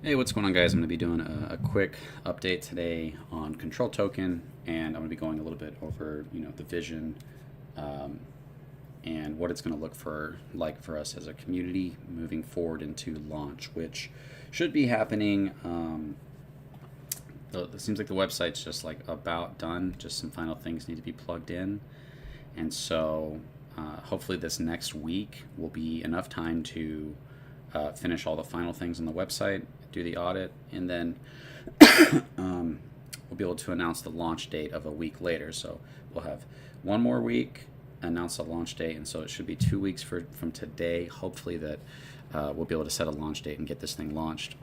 Hey, what's going on, guys? I'm going to be doing a quick update today on Control Token, and I'm going to be going a little bit over, the vision um, and what it's going to look like for us as a community moving forward into launch, which should be happening. It seems like the website's just like about done. Just some final things need to be plugged in, and so hopefully this next week will be enough time to finish all the final things on the website, do the audit, and then we'll be able to announce the launch date of a week later. So we'll have one more week, announce a launch date, and so it should be 2 weeks from today. Hopefully that we'll be able to set a launch date and get this thing launched.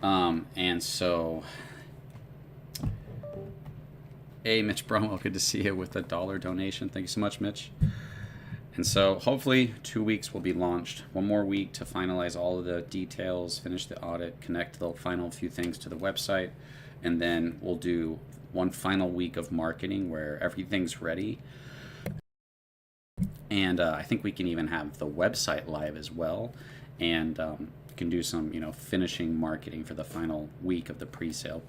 And so, hey, Mitch Bromwell, good to see you with a $1 donation. Thank you so much, Mitch. And so hopefully 2 weeks will be launched. One more week to finalize all of the details, finish the audit, connect the final few things to the website, and then we'll do one final week of marketing where everything's ready. And I think we can even have the website live as well, and can do some finishing marketing for the final week of the pre-sale.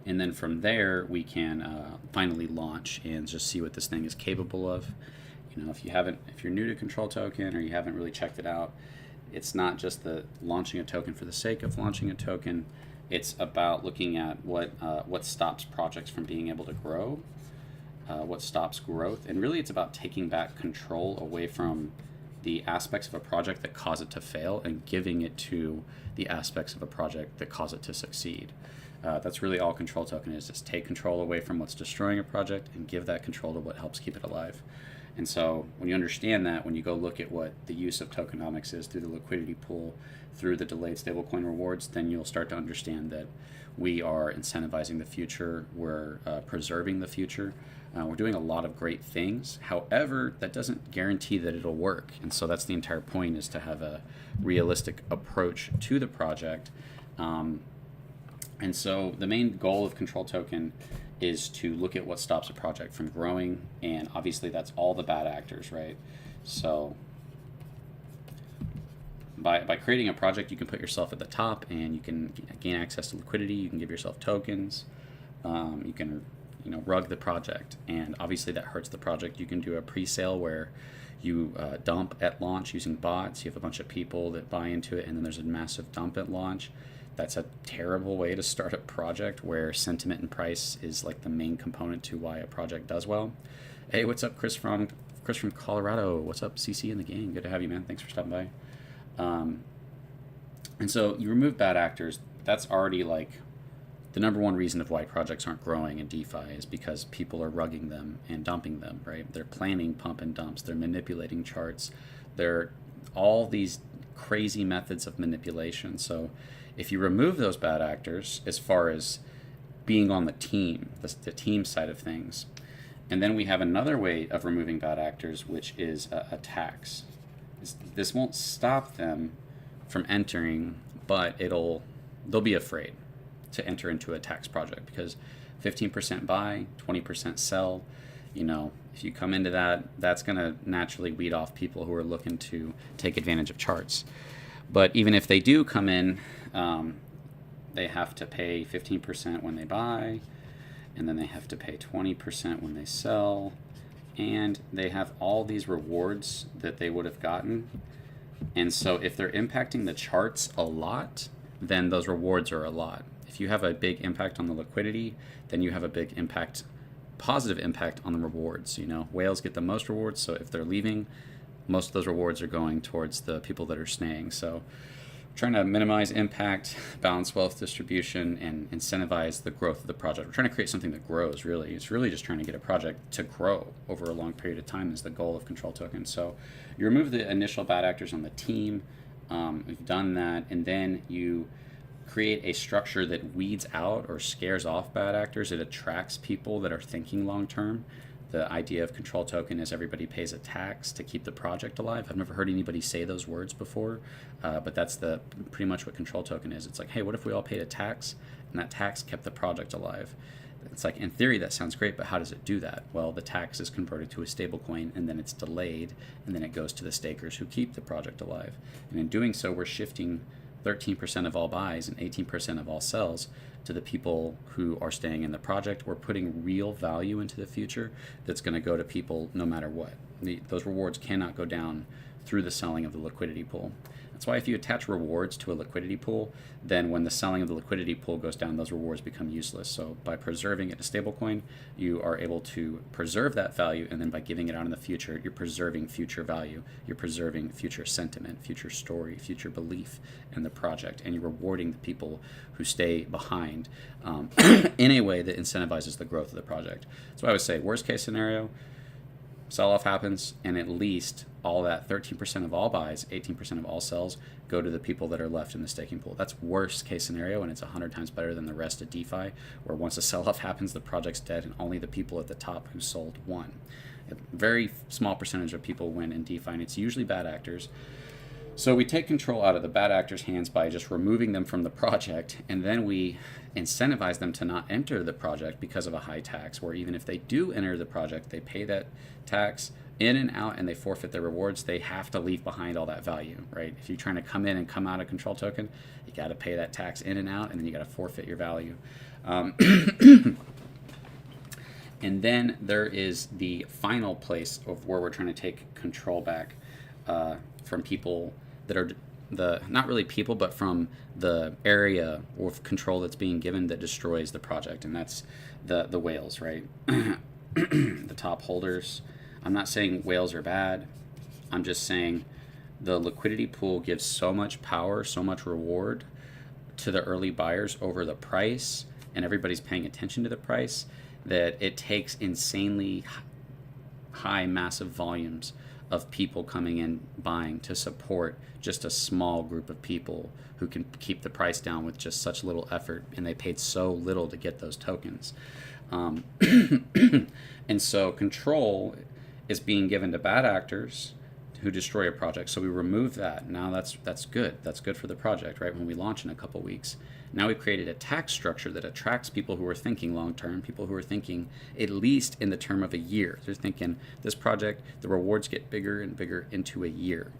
And then from there we can finally launch and just see what this thing is capable of. If you're new to Control Token or you haven't really checked it out, it's not just the launching a token for the sake of launching a token. It's about looking at what stops projects from being able to grow, what stops growth, and really it's about taking back control away from the aspects of a project that cause it to fail and giving it to the aspects of a project that cause it to succeed. That's really all Control Token is take control away from what's destroying a project and give that control to what helps keep it alive. And so when you understand that, when you go look at what the use of tokenomics is through the liquidity pool, through the delayed stablecoin rewards, then you'll start to understand that we are incentivizing the future, we're preserving the future, we're doing a lot of great things. However, that doesn't guarantee that it'll work. And so that's the entire point, is to have a realistic approach to the project. And so the main goal of Control Token is to look at what stops a project from growing, and obviously that's all the bad actors, right? So by creating a project, you can put yourself at the top and you can gain access to liquidity, you can give yourself tokens, you can rug the project, and obviously that hurts the project. You can do a pre-sale where you dump at launch using bots. You have a bunch of people that buy into it, and then there's a massive dump at launch. That's a terrible way to start a project where sentiment and price is like the main component to why a project does well. Hey, what's up, Chris from Colorado? What's up, CC and the gang? Good to have you, man. Thanks for stopping by. And so you remove bad actors. That's already like the number one reason of why projects aren't growing in DeFi, is because people are rugging them and dumping them, right? They're planning pump and dumps. They're manipulating charts. They're all these crazy methods of manipulation. So if you remove those bad actors, as far as being on the team, the team side of things, and then we have another way of removing bad actors, which is a tax. This won't stop them from entering, but they'll be afraid to enter into a tax project, because 15% buy, 20% sell. If you come into that, that's going to naturally weed off people who are looking to take advantage of charts. But even if they do come in, they have to pay 15% when they buy, and then they have to pay 20% when they sell, and they have all these rewards that they would have gotten. And so if they're impacting the charts a lot, then those rewards are a lot. If you have a big impact on the liquidity, then you have a big impact, positive impact on the rewards. Whales get the most rewards, so if they're leaving, most of those rewards are going towards the people that are staying. So we're trying to minimize impact, balance wealth distribution, and incentivize the growth of the project. We're trying to create something that grows, really. It's really just trying to get a project to grow over a long period of time is the goal of Control Token. So you remove the initial bad actors on the team. We've done that, and then you create a structure that weeds out or scares off bad actors. It attracts people that are thinking long term. The idea of Control Token is everybody pays a tax to keep the project alive. I've never heard anybody say those words before, but that's pretty much what Control Token is. It's like, hey, what if we all paid a tax, and that tax kept the project alive? It's like, in theory, that sounds great, but how does it do that? Well, the tax is converted to a stable coin, and then it's delayed, and then it goes to the stakers who keep the project alive. And in doing so, we're shifting 13% of all buys and 18% of all sells to the people who are staying in the project. We're putting real value into the future that's going to go to people no matter what. Those rewards cannot go down through the selling of the liquidity pool. That's why if you attach rewards to a liquidity pool, then when the selling of the liquidity pool goes down, those rewards become useless. So by preserving it in a stablecoin, you are able to preserve that value, and then by giving it out in the future, you're preserving future value. You're preserving future sentiment, future story, future belief in the project, and you're rewarding the people who stay behind in a way that incentivizes the growth of the project. So I would say worst case scenario, sell-off happens, and at least all that 13% of all buys, 18% of all sells go to the people that are left in the staking pool. That's worst case scenario, and it's 100 times better than the rest of DeFi, where once a sell-off happens, the project's dead, and only the people at the top who sold won. A very small percentage of people win in DeFi, and it's usually bad actors. So we take control out of the bad actors' hands by just removing them from the project, and then we incentivize them to not enter the project because of a high tax, where even if they do enter the project, they pay that tax in and out and they forfeit their rewards. They have to leave behind all that value, right? If you're trying to come in and come out of control token, you got to pay that tax in and out, and then you got to forfeit your value. And then there is the final place of where we're trying to take control back from people that are not really people, but from the area of control that's being given that destroys the project, and that's the whales, right? The top holders. I'm not saying whales are bad. I'm just saying the liquidity pool gives so much power, so much reward to the early buyers over the price, and everybody's paying attention to the price, that it takes insanely high, massive volumes of people coming in buying to support just a small group of people who can keep the price down with just such little effort, and they paid so little to get those tokens. And so control is being given to bad actors who destroy a project. So we remove that. Now that's good. That's good for the project, right? When we launch in a couple weeks. Now we've created a tax structure that attracts people who are thinking long term, people who are thinking at least in the term of a year. They're thinking this project, the rewards get bigger and bigger into a year.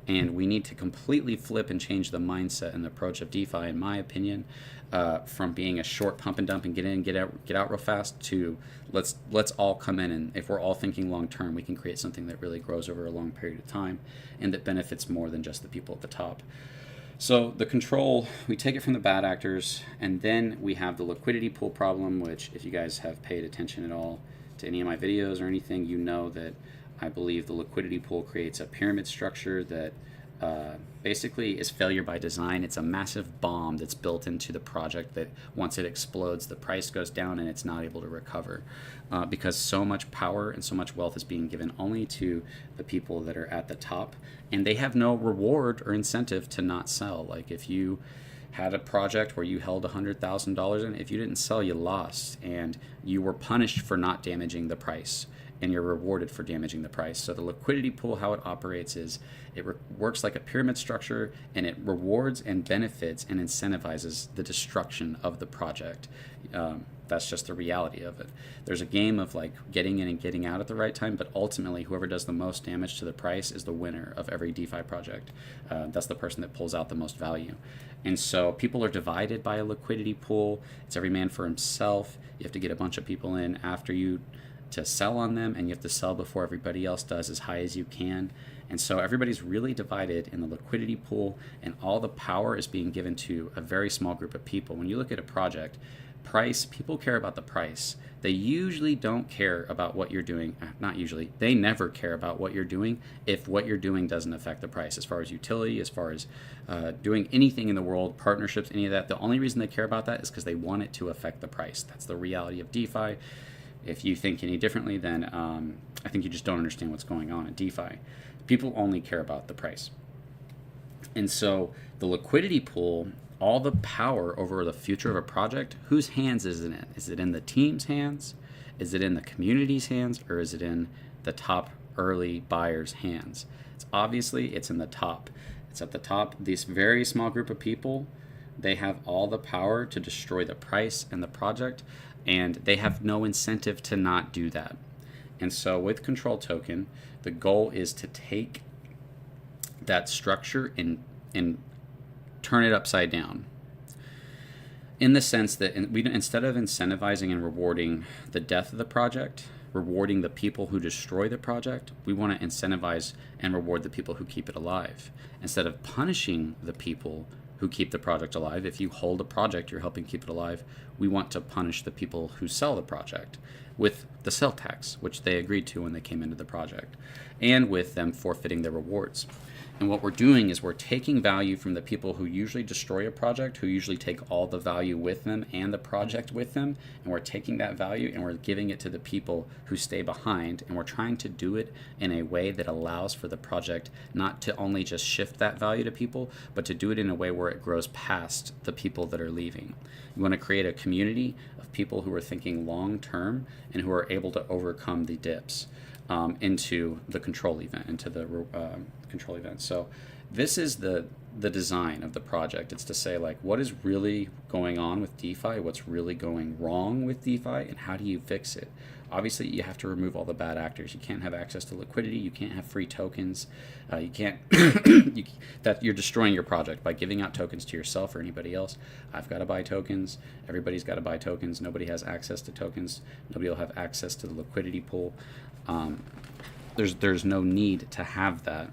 And we need to completely flip and change the mindset and the approach of DeFi, in my opinion, from being a short pump and dump and get in, get out real fast, to let's all come in, and if we're all thinking long term, we can create something that really grows over a long period of time and that benefits more than just the people at the top. So the control, we take it from the bad actors, and then we have the liquidity pool problem, which if you guys have paid attention at all to any of my videos or anything, you know that I believe the liquidity pool creates a pyramid structure that basically is failure by design. It's a massive bomb that's built into the project that once it explodes, the price goes down and it's not able to recover because so much power and so much wealth is being given only to the people that are at the top, and they have no reward or incentive to not sell. Like if you had a project where you held $100,000 in, if you didn't sell, you lost, and you were punished for not damaging the price, and you're rewarded for damaging the price. So the liquidity pool, how it operates is it works like a pyramid structure, and it rewards and benefits and incentivizes the destruction of the project. That's just the reality of it. There's a game of like getting in and getting out at the right time, but ultimately whoever does the most damage to the price is the winner of every DeFi project. That's the person that pulls out the most value. And so people are divided by a liquidity pool. It's every man for himself. You have to get a bunch of people in after you to sell on them, and you have to sell before everybody else does as high as you can. And so everybody's really divided in the liquidity pool, and all the power is being given to a very small group of people. When you look at a project, price, people care about the price. They usually don't care about what you're doing. Not usually. They never care about what you're doing if what you're doing doesn't affect the price. As far as utility, as far as doing anything in the world, partnerships, any of that, the only reason they care about that is because they want it to affect the price. That's the reality of DeFi. If you think any differently, then I think you just don't understand what's going on in DeFi. People only care about the price. And so the liquidity pool, all the power over the future of a project, whose hands is it in? Is it in the team's hands? Is it in the community's hands? Or is it in the top early buyers' hands? It's in the top. It's at the top. This very small group of people, they have all the power to destroy the price and the project, and they have no incentive to not do that. And so with Control Token, the goal is to take that structure and turn it upside down. In the sense that instead of incentivizing and rewarding the death of the project, rewarding the people who destroy the project, we want to incentivize and reward the people who keep it alive. Instead of punishing the people who keep the project alive, if you hold a project, you're helping keep it alive, we want to punish the people who sell the project with the sell tax, which they agreed to when they came into the project, and with them forfeiting their rewards. And what we're doing is we're taking value from the people who usually destroy a project, who usually take all the value with them and the project with them, and we're taking that value and we're giving it to the people who stay behind, and we're trying to do it in a way that allows for the project not to only just shift that value to people, but to do it in a way where it grows past the people that are leaving. You want to create a community of people who are thinking long term and who are able to overcome the dips. Into the control event, into the control event. So this is the design of the project. It's to say, like, what is really going on with DeFi, what's really going wrong with DeFi, and how do you fix it? Obviously, you have to remove all the bad actors. You can't have access to liquidity. You can't have free tokens. You can't. That you're destroying your project by giving out tokens to yourself or anybody else. I've got to buy tokens. Everybody's got to buy tokens. Nobody has access to tokens. Nobody will have access to the liquidity pool. There's no need to have that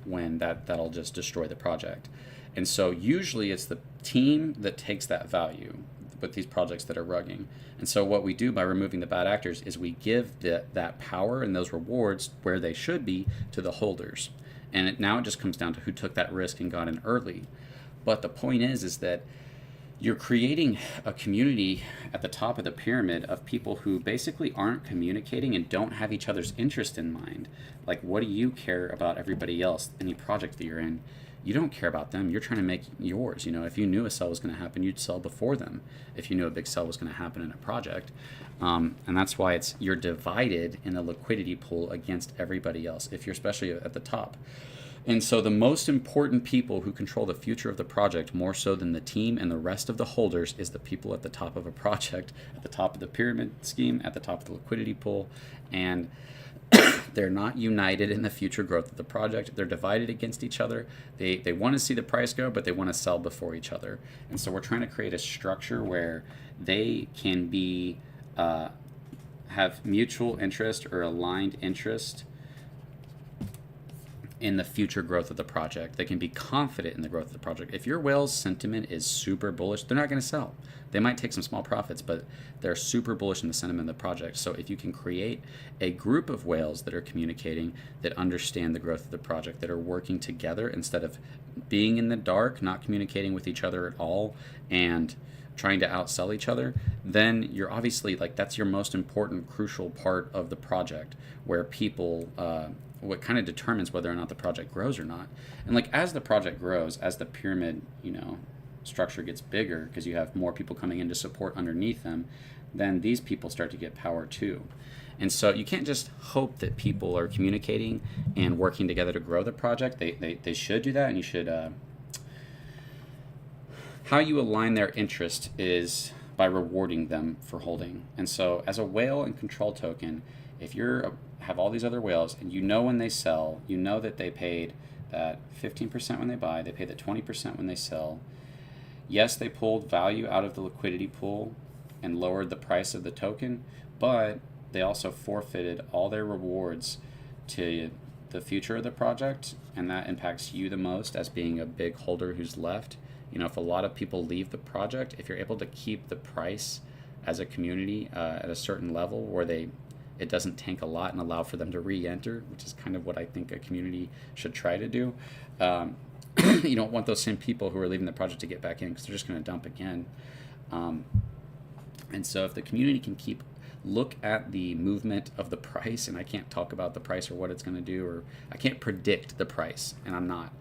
when that'll just destroy the project. And so usually it's the team that takes that value with these projects that are rugging. And so what we do by removing the bad actors is we give that power and those rewards where they should be to the holders. And now it just comes down to who took that risk and got in early. But the point is that you're creating a community at the top of the pyramid of people who basically aren't communicating and don't have each other's interest in mind. Like, what do you care about everybody else, any project that you're in? You don't care about them. You're trying to make yours. You know, if you knew a sell was going to happen, you'd sell before them. If you knew a big sell was going to happen in a project. And that's why you're divided in a liquidity pool against everybody else, if you're especially at the top. And so the most important people who control the future of the project, more so than the team and the rest of the holders, is the people at the top of a project, at the top of the pyramid scheme, at the top of the liquidity pool. And they're not united in the future growth of the project. They're divided against each other. They want to see the price go, but they want to sell before each other. And so we're trying to create a structure where they can be have mutual interest or aligned interest in the future growth of the project. They can be confident in the growth of the project. If your whale's sentiment is super bullish, they're not going to sell. They might take some small profits, but they're super bullish in the sentiment of the project. So if you can create a group of whales that are communicating, that understand the growth of the project, that are working together instead of being in the dark, not communicating with each other at all, and trying to outsell each other, then you're obviously, like, that's your most important, crucial part of the project, where people what kind of determines whether or not the project grows or not. And like, as the project grows, as the pyramid, structure gets bigger, because you have more people coming in to support underneath them, then these people start to get power too. And so you can't just hope that people are communicating and working together to grow the project. They should do that, and you should how you align their interest is by rewarding them for holding. And so as a whale and control token, if you're have all these other whales, and when they sell, that they paid that 15% when they buy, they paid that 20% when they sell. Yes, they pulled value out of the liquidity pool and lowered the price of the token, but they also forfeited all their rewards to the future of the project, and that impacts you the most as being a big holder who's left. If a lot of people leave the project, if you're able to keep the price as a community at a certain level where it doesn't tank a lot and allow for them to re-enter, which is kind of what I think a community should try to do. You don't want those same people who are leaving the project to get back in, because they're just going to dump again. And so if the community can look at the movement of the price, and I can't talk about the price or what it's going to do, or I can't predict the price, and I'm not.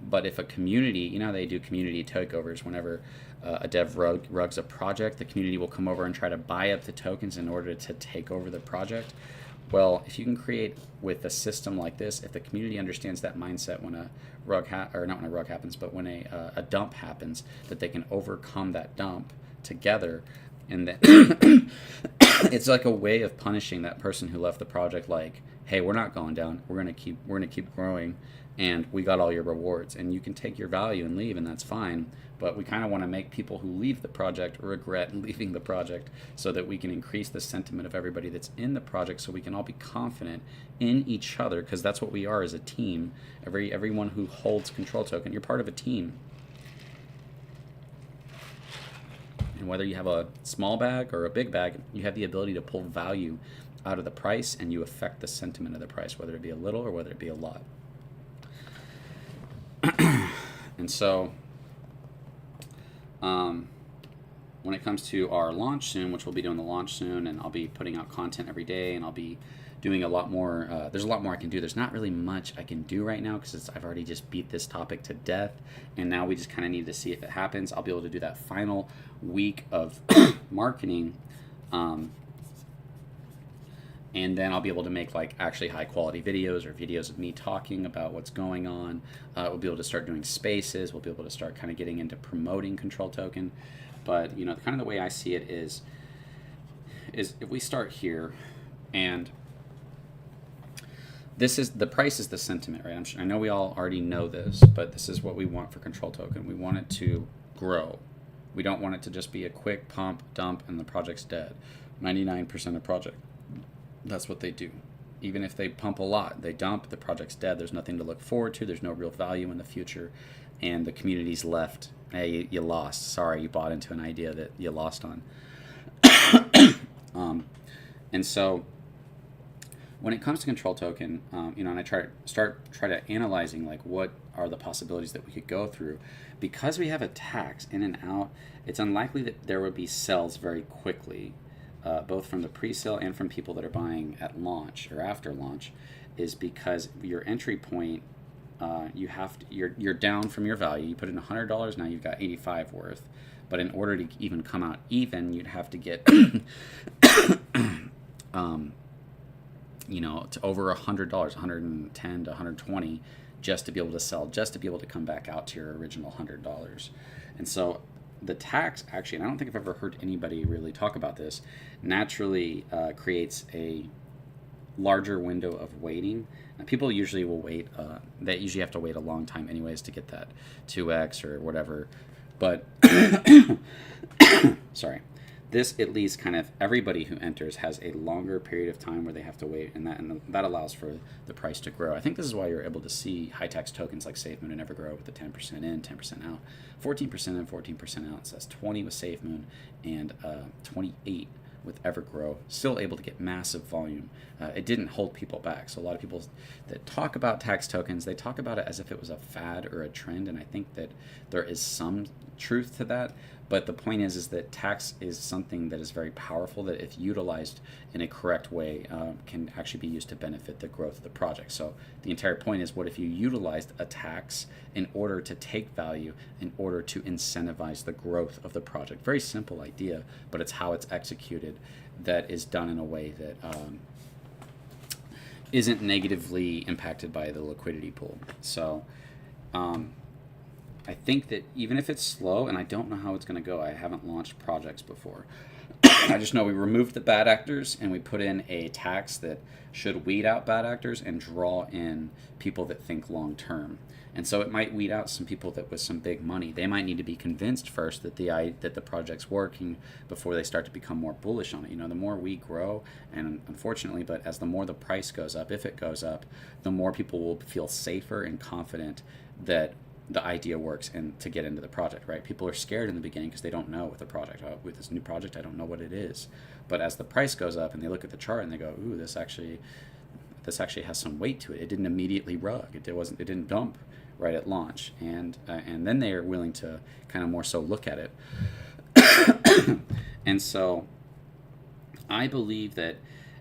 But if a community, they do community takeovers whenever a dev rugs a project, the community will come over and try to buy up the tokens in order to take over the project. Well, if you can create with a system like this, if the community understands that mindset when a rug or not when a rug happens, but when a dump happens, that they can overcome that dump together, and that it's like a way of punishing that person who left the project, like, hey, we're not going down, we're gonna keep growing, and we got all your rewards, and you can take your value and leave, and that's fine. But we kind of want to make people who leave the project regret leaving the project, so that we can increase the sentiment of everybody that's in the project, so we can all be confident in each other, because that's what we are as a team. Everyone who holds control token, you're part of a team. And whether you have a small bag or a big bag, you have the ability to pull value out of the price, and you affect the sentiment of the price, whether it be a little or whether it be a lot. And so when it comes to our launch soon, which we'll be doing the launch soon, and I'll be putting out content every day, and I'll be doing a lot more. There's a lot more I can do. There's not really much I can do right now, because I've already just beat this topic to death, and now we just kind of need to see if it happens. I'll be able to do that final week of marketing, and then I'll be able to make like actually high quality videos, or videos of me talking about what's going on. We'll be able to start doing spaces. We'll be able to start kind of getting into promoting Control Token. But you know, kind of the way I see it is if we start here, and this is the price is the sentiment, right? I know we all already know this, but this is what we want for Control Token. We want it to grow. We don't want it to just be a quick pump, dump, and the project's dead. 99% of project, that's what they do. Even if they pump a lot, they dump, the project's dead. There's nothing to look forward to. There's no real value in the future, and the community's left. Hey, you lost. Sorry, you bought into an idea that you lost on. And so when it comes to Control Token, you know, and I try to analyzing like what are the possibilities that we could go through. Because we have a tax in and out, it's unlikely that there would be sells very quickly, both from the pre-sale and from people that are buying at launch or after launch, is because your entry point, you're down from your value. You put in $100, now you've got $85 worth. But in order to even come out even, you'd have to get you know, to over $100, $110 to $120, just to be able to sell, just to be able to come back out to your original $100. And so the tax, actually, and I don't think I've ever heard anybody really talk about this, naturally creates a larger window of waiting. Now, people usually will wait, they usually have to wait a long time anyways to get that 2x or whatever. But, sorry, this at least kind of everybody who enters has a longer period of time where they have to wait, and that allows for the price to grow. I think this is why you're able to see high tax tokens like SafeMoon and Evergrow with the 10% in, 10% out, 14% in, 14% out. So that's 20 with SafeMoon and 28 with Evergrow, still able to get massive volume. It didn't hold people back. So a lot of people that talk about tax tokens, they talk about it as if it was a fad or a trend, and I think that there is some truth to that. But the point is that tax is something that is very powerful, that if utilized in a correct way, can actually be used to benefit the growth of the project. So the entire point is, what if you utilized a tax in order to take value, in order to incentivize the growth of the project? Very simple idea, but it's how it's executed that is done in a way that isn't negatively impacted by the liquidity pool. So I think that even if it's slow, and I don't know how it's going to go, I haven't launched projects before. I just know we removed the bad actors and we put in a tax that should weed out bad actors and draw in people that think long term. And so it might weed out some people that with some big money. They might need to be convinced first that the project's working before they start to become more bullish on it. You know, the more we grow, and unfortunately, but as the more the price goes up, if it goes up, the more people will feel safer and confident that the idea works and to get into the project, right? People are scared in the beginning because they don't know with the project. With this new project, I don't know what it is. But as the price goes up and they look at the chart and they go, ooh, this actually has some weight to it. It didn't immediately rug. It didn't dump right at launch. And then they are willing to kind of more so look at it. And so I believe that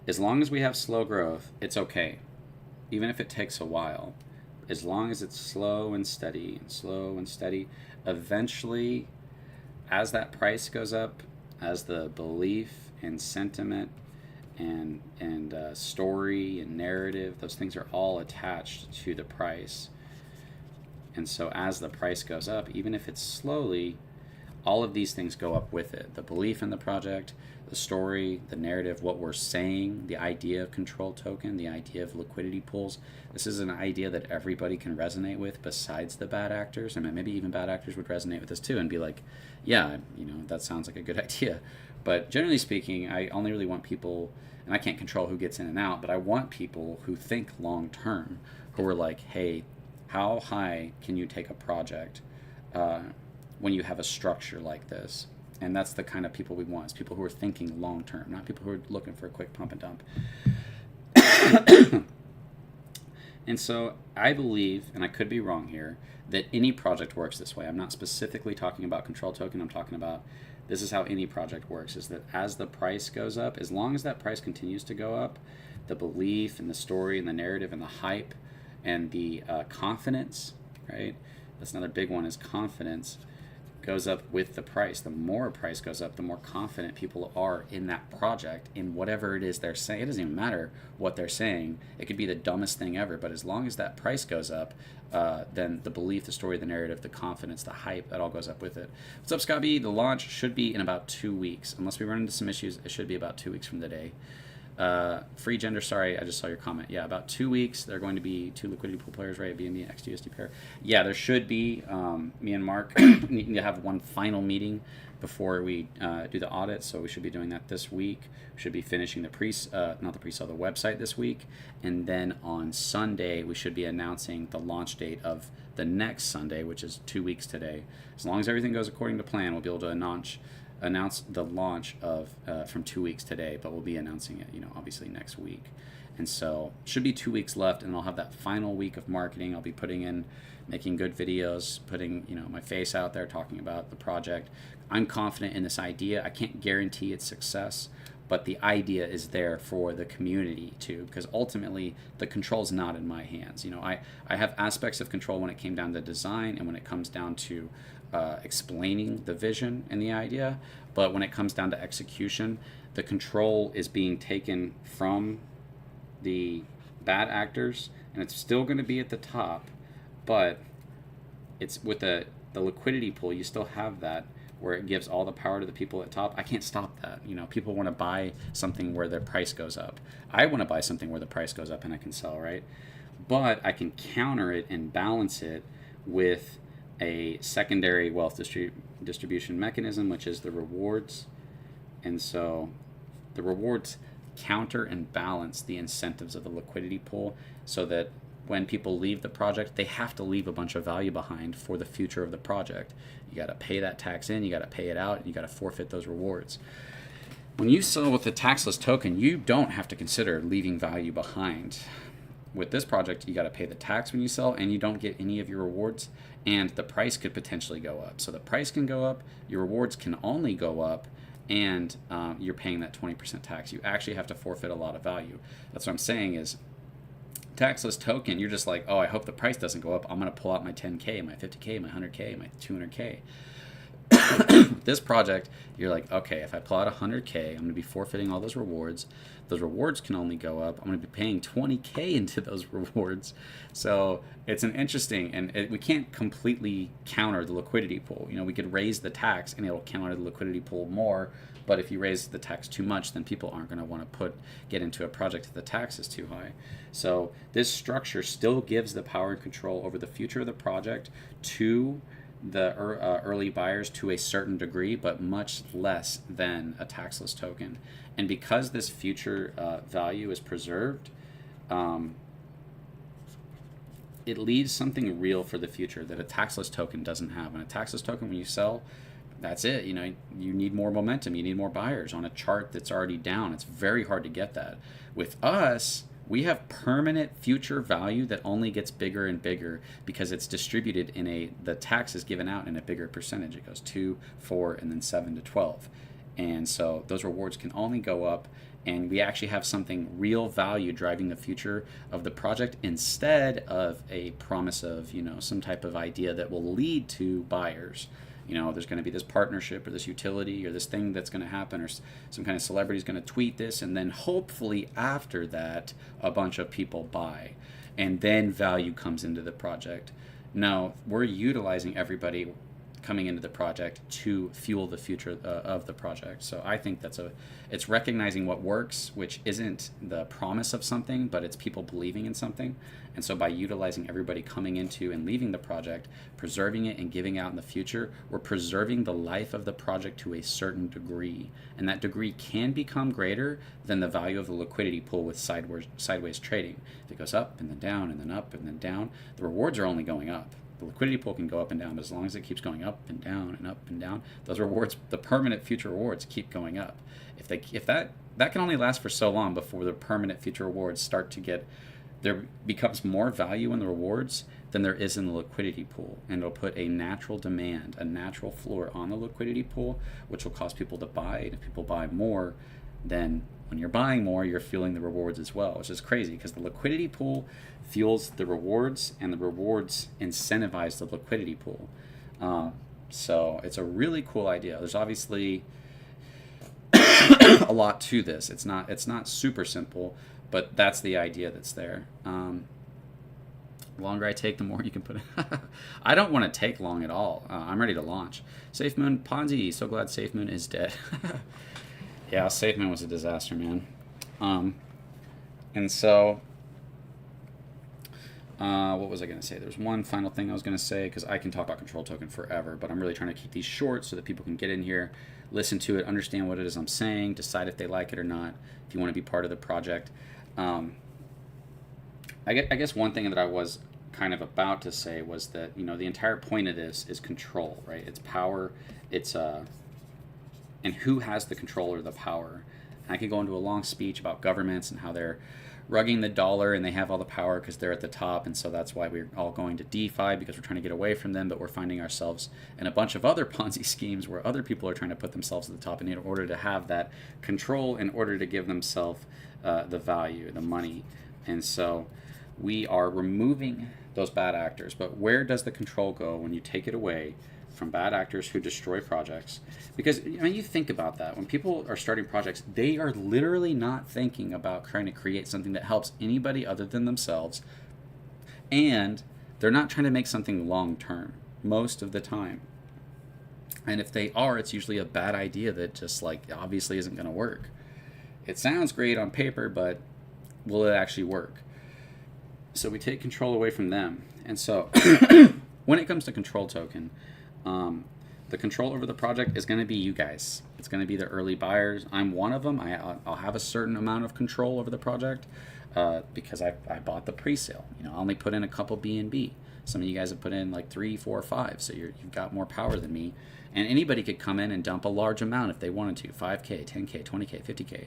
as long as we have slow growth, it's okay. Even if it takes a while. As long as it's slow and steady, eventually, as that price goes up, as the belief and sentiment and story and narrative, those things are all attached to the price. And so as the price goes up, even if it's slowly, all of these things go up with it. The belief in the project, the story, the narrative, what we're saying, the idea of control token, the idea of liquidity pools. This is an idea that everybody can resonate with besides the bad actors. I mean, maybe even bad actors would resonate with this too and be like, yeah, that sounds like a good idea. But generally speaking, I only really want people, and I can't control who gets in and out, but I want people who think long term, who are like, hey, how high can you take a project when you have a structure like this? And that's the kind of people we want. It's people who are thinking long term, not people who are looking for a quick pump and dump. And so I believe, and I could be wrong here, that any project works this way. I'm not specifically talking about control token. I'm talking about this is how any project works, is that as the price goes up, as long as that price continues to go up, the belief and the story and the narrative and the hype and the confidence, right? That's another big one, is confidence goes up with the price. The more a price goes up, the more confident people are in that project, in whatever it is they're saying. It doesn't even matter what they're saying. It could be the dumbest thing ever, but as long as that price goes up, then the belief, the story, the narrative, the confidence, the hype, that all goes up with it. What's up, Scott B? The launch should be in about 2 weeks. Unless we run into some issues, it should be about 2 weeks from today. Free gender, sorry, I just saw your comment. Yeah, about 2 weeks. There are going to be 2 liquidity pool players, right? BNB and XUSD pair. Yeah, there should be. Me and Mark need to have one final meeting before we do the audit, so we should be doing that this week. We should be finishing the not the pre-sale, the website this week, and then on Sunday we should be announcing the launch date of the next Sunday, which is 2 weeks today. As long as everything goes according to plan, we'll be able to announce the launch of from 2 weeks today, but we'll be announcing it, obviously next week. And so should be 2 weeks left, and I'll have that final week of marketing. I'll be making good videos, putting my face out there, talking about the project. I'm confident in this idea. I can't guarantee its success, but the idea is there for the community too, because ultimately the control is not in my hands. I have aspects of control when it came down to design and when it comes down to explaining the vision and the idea, but when it comes down to execution, the control is being taken from the bad actors, and it's still going to be at the top, but it's with the liquidity pool, you still have that where it gives all the power to the people at top. I can't stop that. People want to buy something where their price goes up. I want to buy something where the price goes up and I can sell, right? But I can counter it and balance it with a secondary wealth distribution mechanism, which is the rewards. And so the rewards counter and balance the incentives of the liquidity pool, so that when people leave the project, they have to leave a bunch of value behind for the future of the project. You got to pay that tax in, you got to pay it out, and you got to forfeit those rewards. When you sell with the taxless token, you don't have to consider leaving value behind. With this project, you got to pay the tax when you sell, and you don't get any of your rewards, and the price could potentially go up. So the price can go up, your rewards can only go up, and you're paying that 20% tax. You actually have to forfeit a lot of value. That's what I'm saying is, taxless token, you're just like, oh, I hope the price doesn't go up. I'm going to pull out my 10K, my 50K, my 100K, my 200K. This project, you're like, okay, if I pull out 100K, I'm going to be forfeiting all those rewards. Those rewards can only go up. I'm going to be paying 20K into those rewards. So it's an interesting, and we can't completely counter the liquidity pool. We could raise the tax and it'll counter the liquidity pool more. But if you raise the tax too much, then people aren't going to want to get into a project if the tax is too high. So this structure still gives the power and control over the future of the project to the early buyers to a certain degree, but much less than a taxless token. And because this future value is preserved, it leaves something real for the future that a taxless token doesn't have. And a taxless token, when you sell, that's it. You need more momentum. You need more buyers on a chart that's already down. It's very hard to get that. With us, we have permanent future value that only gets bigger and bigger because it's distributed the tax is given out in a bigger percentage. It goes 2, 4, and then 7 to 12. And so those rewards can only go up, and we actually have something real value driving the future of the project instead of a promise of, some type of idea that will lead to buyers. There's going to be this partnership or this utility or this thing that's going to happen, or some kind of celebrity is going to tweet this, and then hopefully after that a bunch of people buy, and then value comes into the project. No, we're utilizing everybody coming into the project to fuel the future of the project. So I think it's recognizing what works, which isn't the promise of something, but it's people believing in something. And so by utilizing everybody coming into and leaving the project, preserving it and giving out in the future, we're preserving the life of the project to a certain degree. And that degree can become greater than the value of the liquidity pool with sideways trading. If it goes up and then down and then up and then down, the rewards are only going up. The liquidity pool can go up and down, but as long as it keeps going up and down and up and down, those rewards, the permanent future rewards, keep going up. If that can only last for so long before the permanent future rewards start to get, there becomes more value in the rewards than there is in the liquidity pool, and it'll put a natural demand, a natural floor on the liquidity pool, which will cause people to buy. And if people buy more, then when you're buying more, you're fueling the rewards as well, which is crazy because the liquidity pool fuels the rewards, and the rewards incentivize the liquidity pool. So it's a really cool idea. There's obviously a lot to this. It's not super simple, but that's the idea that's there. The longer I take, the more you can put in. I don't want to take long at all. I'm ready to launch. Safe Moon Ponzi, so glad Safe Moon is dead. Yeah, Safe Moon was a disaster, man. And so, what was I going to say? There's one final thing I was going to say, because I can talk about Control Token forever, but I'm really trying to keep these short so that people can get in here, listen to it, understand what it is I'm saying, decide if they like it or not, if you want to be part of the project. I guess one thing that I was kind of about to say was that, the entire point of this is control, right? It's power, and who has the control or the power. And I could go into a long speech about governments and how they're rugging the dollar and they have all the power because they're at the top, and so that's why we're all going to DeFi, because we're trying to get away from them, but we're finding ourselves in a bunch of other Ponzi schemes where other people are trying to put themselves at the top in order to have that control, in order to give themselves the value, the money. And so we are removing those bad actors. But where does the control go when you take it away from bad actors who destroy projects? Because you think about that. When people are starting projects, they are literally not thinking about trying to create something that helps anybody other than themselves, and they're not trying to make something long term most of the time. And if they are, it's usually a bad idea that just obviously isn't going to work. It sounds great on paper, but will it actually work? So we take control away from them. And so when it comes to Control Token, the control over the project is going to be you guys. It's going to be the early buyers. I'm one of them. I'll have a certain amount of control over the project because I bought the pre-sale. I only put in a couple BNB. Some of you guys have put in 3, 4, 5, so you've got more power than me. And anybody could come in and dump a large amount if they wanted to, 5K, 10K, 20K, 50K.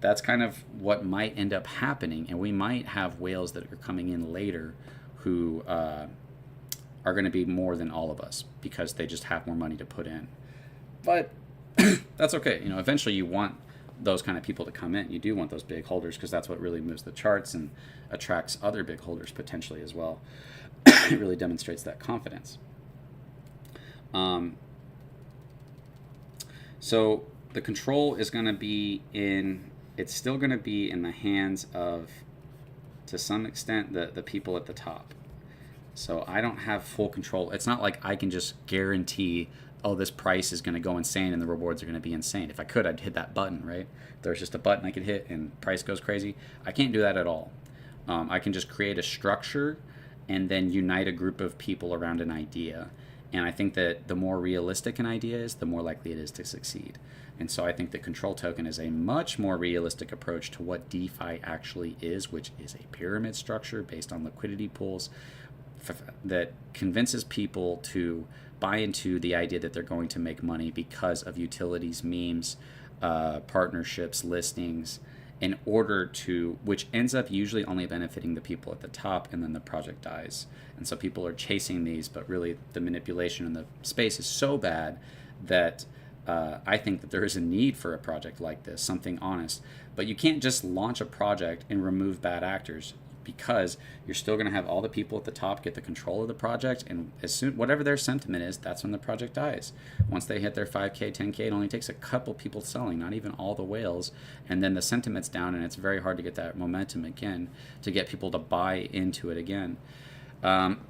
That's kind of what might end up happening, and we might have whales that are coming in later who are going to be more than all of us because they just have more money to put in. But that's okay. Eventually you want those kind of people to come in. You do want those big holders because that's what really moves the charts and attracts other big holders potentially as well. It really demonstrates that confidence. So the control is going to be it's still going to be in the hands of, to some extent, the people at the top. So I don't have full control. It's not like I can just guarantee, this price is going to go insane and the rewards are going to be insane. If I could, I'd hit that button, right? There's just a button I could hit and price goes crazy. I can't do that at all. I can just create a structure and then unite a group of people around an idea. And I think that the more realistic an idea is, the more likely it is to succeed. And so I think that Control Token is a much more realistic approach to what DeFi actually is, which is a pyramid structure based on liquidity pools that convinces people to buy into the idea that they're going to make money because of utilities, memes, partnerships, listings, in order to, which ends up usually only benefiting the people at the top, and then the project dies. And so people are chasing these, but really the manipulation in the space is so bad that I think that there is a need for a project like this, something honest. But you can't just launch a project and remove bad actors, because you're still going to have all the people at the top get the control of the project, and as soon, whatever their sentiment is, that's when the project dies. Once they hit their 5K, 10K, it only takes a couple people selling, not even all the whales, and then the sentiment's down, and it's very hard to get that momentum again, to get people to buy into it again. Um,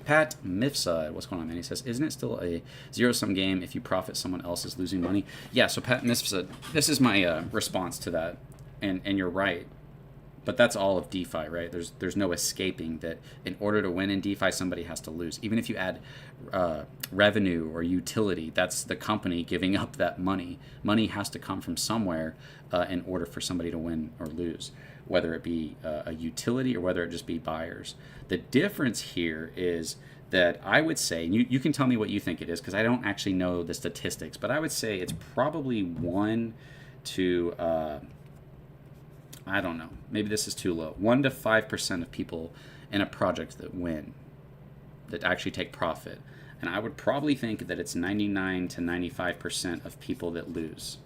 Pat Mifsud, what's going on, man? He says, isn't it still a zero-sum game if you profit someone else is losing money? Yeah, so Pat Mifsud, this is my response to that, and you're right. But that's all of DeFi, right? There's no escaping that in order to win in DeFi, somebody has to lose. Even if you add revenue or utility, that's the company giving up that money. Money has to come from somewhere in order for somebody to win or lose, whether it be a utility or whether it just be buyers. The difference here is that I would say, and you can tell me what you think it is, because I don't actually know the statistics, but I would say it's probably 1 to... I don't know. Maybe this is too low. 1 to 5% of people in a project that win, that actually take profit. And I would probably think that it's 99 to 95% of people that lose.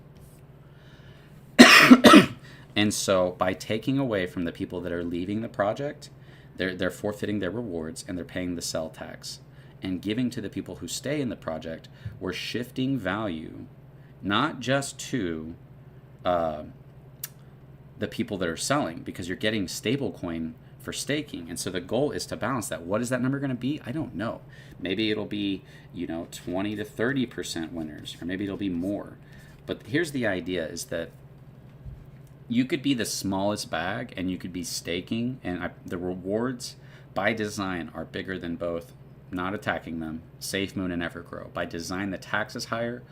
And so by taking away from the people that are leaving the project, they're forfeiting their rewards and they're paying the sell tax. And giving to the people who stay in the project, we're shifting value not just to... the people that are selling, because you're getting stablecoin for staking. And so the goal is to balance that. What is that number going to be? I don't know. Maybe it'll be, 20 to 30% winners, or maybe it'll be more. But here's the idea is that you could be the smallest bag and you could be staking, and the rewards by design are bigger than both not attacking them, SafeMoon and Evergrow. By design, the tax is higher.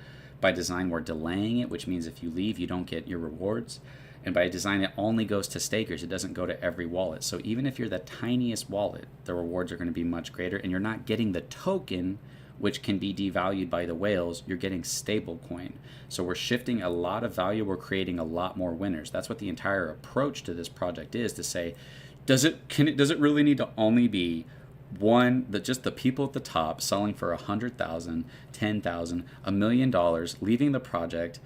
By design, we're delaying it, which means if you leave, you don't get your rewards. And by design, it only goes to stakers. It doesn't go to every wallet. So even if you're the tiniest wallet, the rewards are going to be much greater. And you're not getting the token, which can be devalued by the whales. You're getting stable coin. So we're shifting a lot of value. We're creating a lot more winners. That's what the entire approach to this project is, to say, does it really need to only be just the people at the top selling for $100,000, $10,000, $1 million, leaving the project,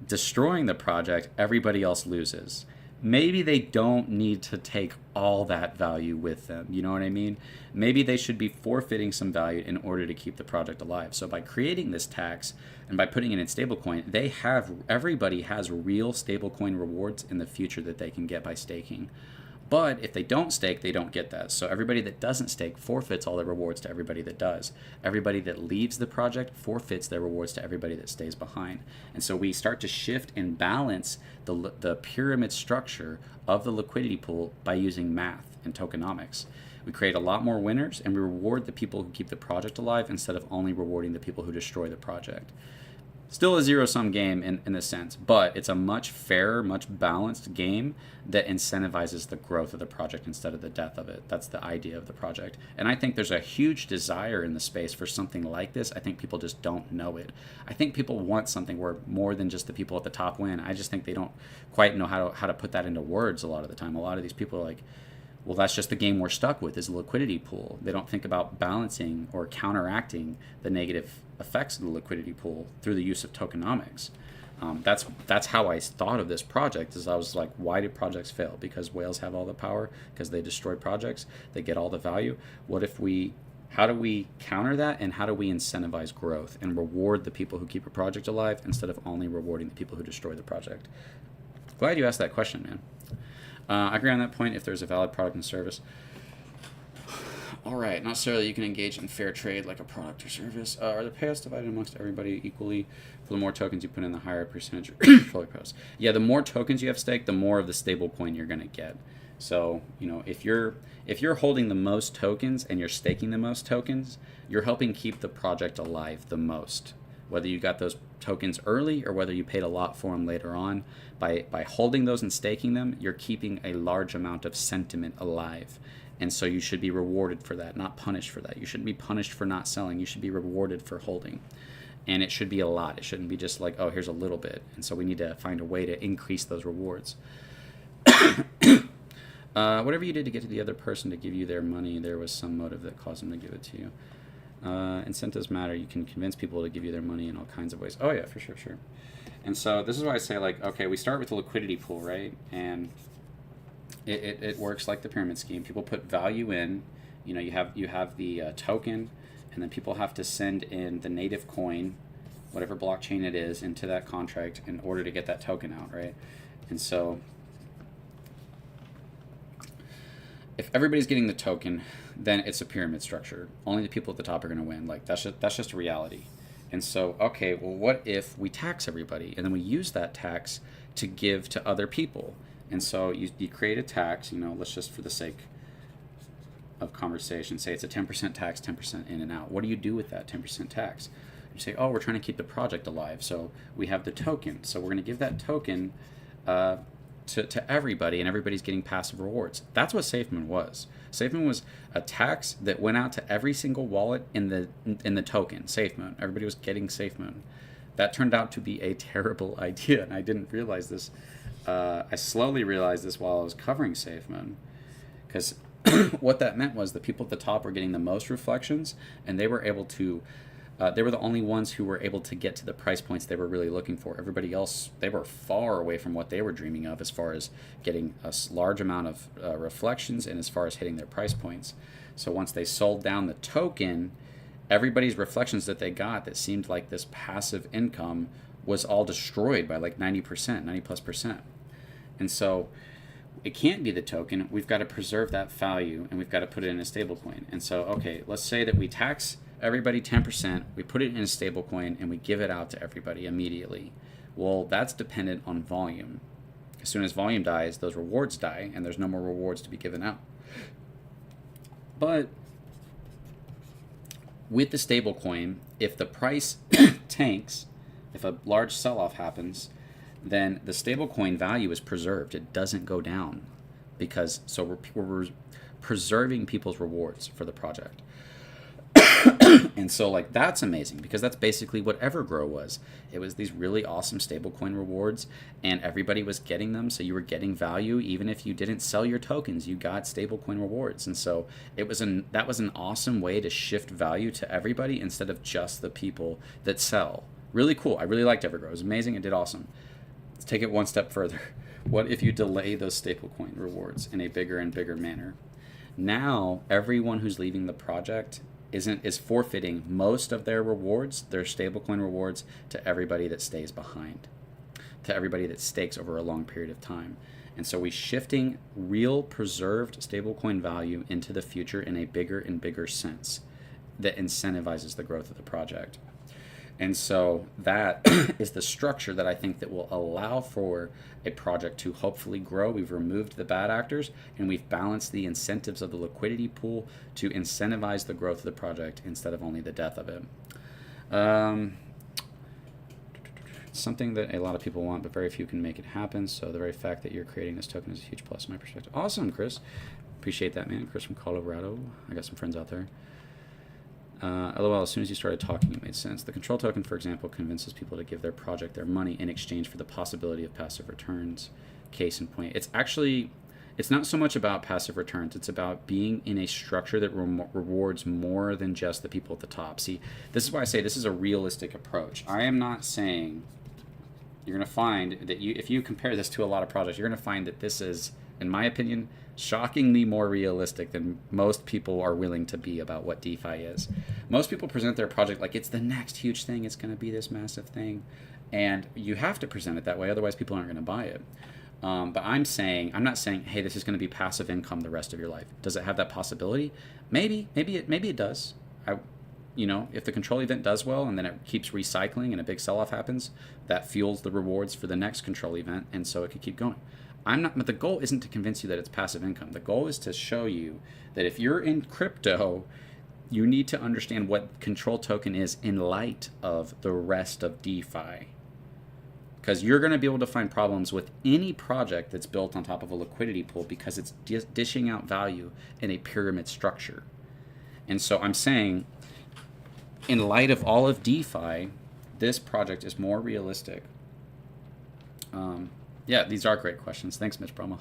destroying the project, everybody else loses. Maybe they don't need to take all that value with them. You know what I mean? Maybe they should be forfeiting some value in order to keep the project alive. So by creating this tax and by putting it in stablecoin, everybody has real stablecoin rewards in the future that they can get by staking. But if they don't stake, they don't get that. So everybody that doesn't stake forfeits all their rewards to everybody that does. Everybody that leaves the project forfeits their rewards to everybody that stays behind. And so we start to shift and balance the pyramid structure of the liquidity pool by using math and tokenomics. We create a lot more winners, and we reward the people who keep the project alive instead of only rewarding the people who destroy the project. Still a zero-sum game in this sense, but it's a much fairer, much balanced game that incentivizes the growth of the project instead of the death of it. That's the idea of the project. And I think there's a huge desire in the space for something like this. I think people just don't know it. I think people want something where more than just the people at the top win. I just think they don't quite know how to put that into words a lot of the time. A lot of these people are like, well, that's just the game we're stuck with, is a liquidity pool. They don't think about balancing or counteracting the negative effects of the liquidity pool through the use of tokenomics. That's how I thought of this project. Is I was like, why do projects fail? Because whales have all the power, because they destroy projects, they get all the value. How do we counter that, and how do we incentivize growth and reward the people who keep a project alive instead of only rewarding the people who destroy the project? Glad you asked that question, man. I agree on that point if there's a valid product and service. All right, not necessarily you can engage in fair trade like a product or service. Are the payouts divided amongst everybody equally? For the more tokens you put in, the higher percentage of portfolio payouts. Yeah, the more tokens you have staked, the more of the stable coin you're going to get. So, if you're holding the most tokens and you're staking the most tokens, you're helping keep the project alive the most. Whether you got those tokens early or whether you paid a lot for them later on, by holding those and staking them, you're keeping a large amount of sentiment alive. And so you should be rewarded for that, not punished for that. You shouldn't be punished for not selling. You should be rewarded for holding. And it should be a lot. It shouldn't be just like, oh, here's a little bit. And so we need to find a way to increase those rewards. Whatever you did to get to the other person to give you their money, there was some motive that caused them to give it to you. Incentives matter. You can convince people to give you their money in all kinds of ways. Oh, yeah, for sure. And so this is why I say, like, okay, we start with the liquidity pool, right? And it works like the pyramid scheme. People put value in. You have the token, and then people have to send in the native coin, whatever blockchain it is, into that contract in order to get that token out, right? And so if everybody's getting the token, then it's a pyramid structure. Only the people at the top are going to win. Like that's just a reality. And so, okay, well, what if we tax everybody and then we use that tax to give to other people? And so you create a tax. Let's just, for the sake of conversation, say it's a 10% tax, 10% in and out. What do you do with that 10% tax? You say, oh, we're trying to keep the project alive, so we have the token. So we're going to give that token to everybody, and everybody's getting passive rewards. That's what SafeMoon was. SafeMoon was a tax that went out to every single wallet in the token, SafeMoon. Everybody was getting SafeMoon. That turned out to be a terrible idea, and I didn't realize this. I slowly realized this while I was covering SafeMoon, because what that meant was the people at the top were getting the most reflections, and they were able to they were the only ones who were able to get to the price points they were really looking for. Everybody else, they were far away from what they were dreaming of as far as getting a large amount of reflections and as far as hitting their price points. So once they sold down the token, everybody's reflections that they got that seemed like this passive income was all destroyed by like 90%, 90 plus percent. And so it can't be the token. We've got to preserve that value, and we've got to put it in a stable coin. And so, okay, let's say that we tax everybody 10%, we put it in a stable coin, and we give it out to everybody immediately. Well, that's dependent on volume. As soon as volume dies, those rewards die, and there's no more rewards to be given out. But with the stable coin, if the price tanks, if a large sell-off happens, then the stablecoin value is preserved. It doesn't go down, because we're preserving people's rewards for the project. And so, like, that's amazing, because that's basically what Evergrow was. It was these really awesome stablecoin rewards, and everybody was getting them, so you were getting value. Even if you didn't sell your tokens, you got stablecoin rewards. And so that was an awesome way to shift value to everybody instead of just the people that sell. Really cool. I really liked Evergrow. It was amazing. It did awesome. Let's take it one step further. What if you delay those stablecoin rewards in a bigger and bigger manner? Now, everyone who's leaving the project is forfeiting most of their rewards, their stablecoin rewards, to everybody that stays behind, to everybody that stakes over a long period of time. And so we're shifting real preserved stablecoin value into the future in a bigger and bigger sense that incentivizes the growth of the project. And so that is the structure that I think that will allow for a project to hopefully grow. We've removed the bad actors, and we've balanced the incentives of the liquidity pool to incentivize the growth of the project instead of only the death of it. Something that a lot of people want, but very few can make it happen. So the very fact that you're creating this token is a huge plus in my perspective. Awesome, Chris. Appreciate that, man. Chris from Colorado. I got some friends out there. LOL, as soon as you started talking, it made sense. The control token, for example, convinces people to give their project their money in exchange for the possibility of passive returns. Case in point. It's not so much about passive returns. It's about being in a structure that rewards more than just the people at the top. See, this is why I say this is a realistic approach. I am not saying you're going to find that if you compare this to a lot of projects, you're going to find that this is, in my opinion, shockingly more realistic than most people are willing to be about what DeFi is. Most people present their project like it's the next huge thing, it's going to be this massive thing, and you have to present it that way, otherwise people aren't going to buy it. But I'm not saying, hey, this is going to be passive income the rest of your life. Does it have that possibility? Maybe it does. If the control event does well and then it keeps recycling and a big sell-off happens, that fuels the rewards for the next control event, and so it could keep going. But the goal isn't to convince you that it's passive income. The goal is to show you that if you're in crypto, you need to understand what control token is in light of the rest of DeFi. Because you're going to be able to find problems with any project that's built on top of a liquidity pool because it's dishing out value in a pyramid structure. And so I'm saying, in light of all of DeFi, this project is more realistic. Yeah, these are great questions. Thanks, Mitch Broma.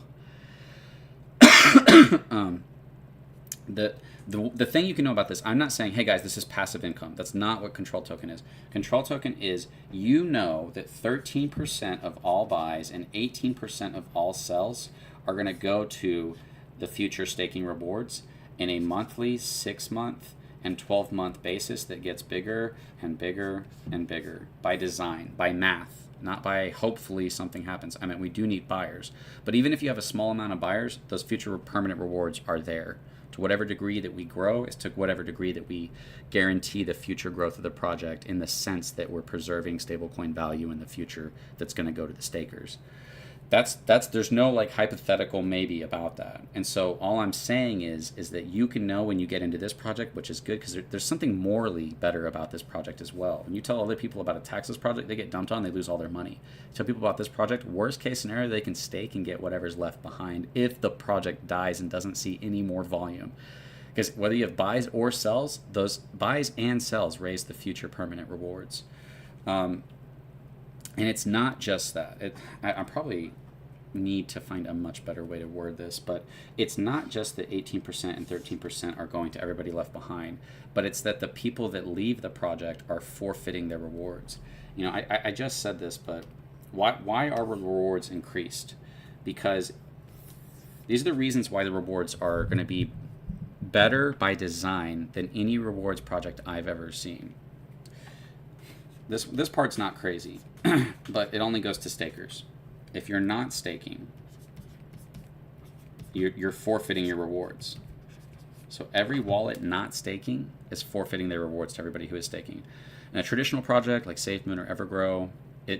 The thing you can know about this, I'm not saying, hey guys, this is passive income. That's not what control token is. Control token is, that 13% of all buys and 18% of all sells are going to go to the future staking rewards in a monthly, 6-month, and 12-month basis that gets bigger and bigger and bigger by design, by math. not by hopefully something happens. I mean, we do need buyers. But even if you have a small amount of buyers, those future permanent rewards are there. To whatever degree that we grow is to whatever degree that we guarantee the future growth of the project, in the sense that we're preserving stablecoin value in the future that's going to go to the stakers. That's there's no like hypothetical maybe about that. And so all I'm saying is that you can know when you get into this project, which is good, because there's something morally better about this project as well. When you tell other people about a taxes project, they get dumped on, they lose all their money. Tell people about this project, worst case scenario, they can stake and get whatever's left behind if the project dies and doesn't see any more volume. Because whether you have buys or sells, those buys and sells raise the future permanent rewards. And it's not just that. I probably need to find a much better way to word this, but it's not just that 18% and 13% are going to everybody left behind, but it's that the people that leave the project are forfeiting their rewards. You know, I just said this, but why are rewards increased? Because these are the reasons why the rewards are going to be better by design than any rewards project I've ever seen. This part's not crazy, but it only goes to stakers. If you're not staking, you're forfeiting your rewards. So every wallet not staking is forfeiting their rewards to everybody who is staking. In a traditional project like SafeMoon or Evergrow,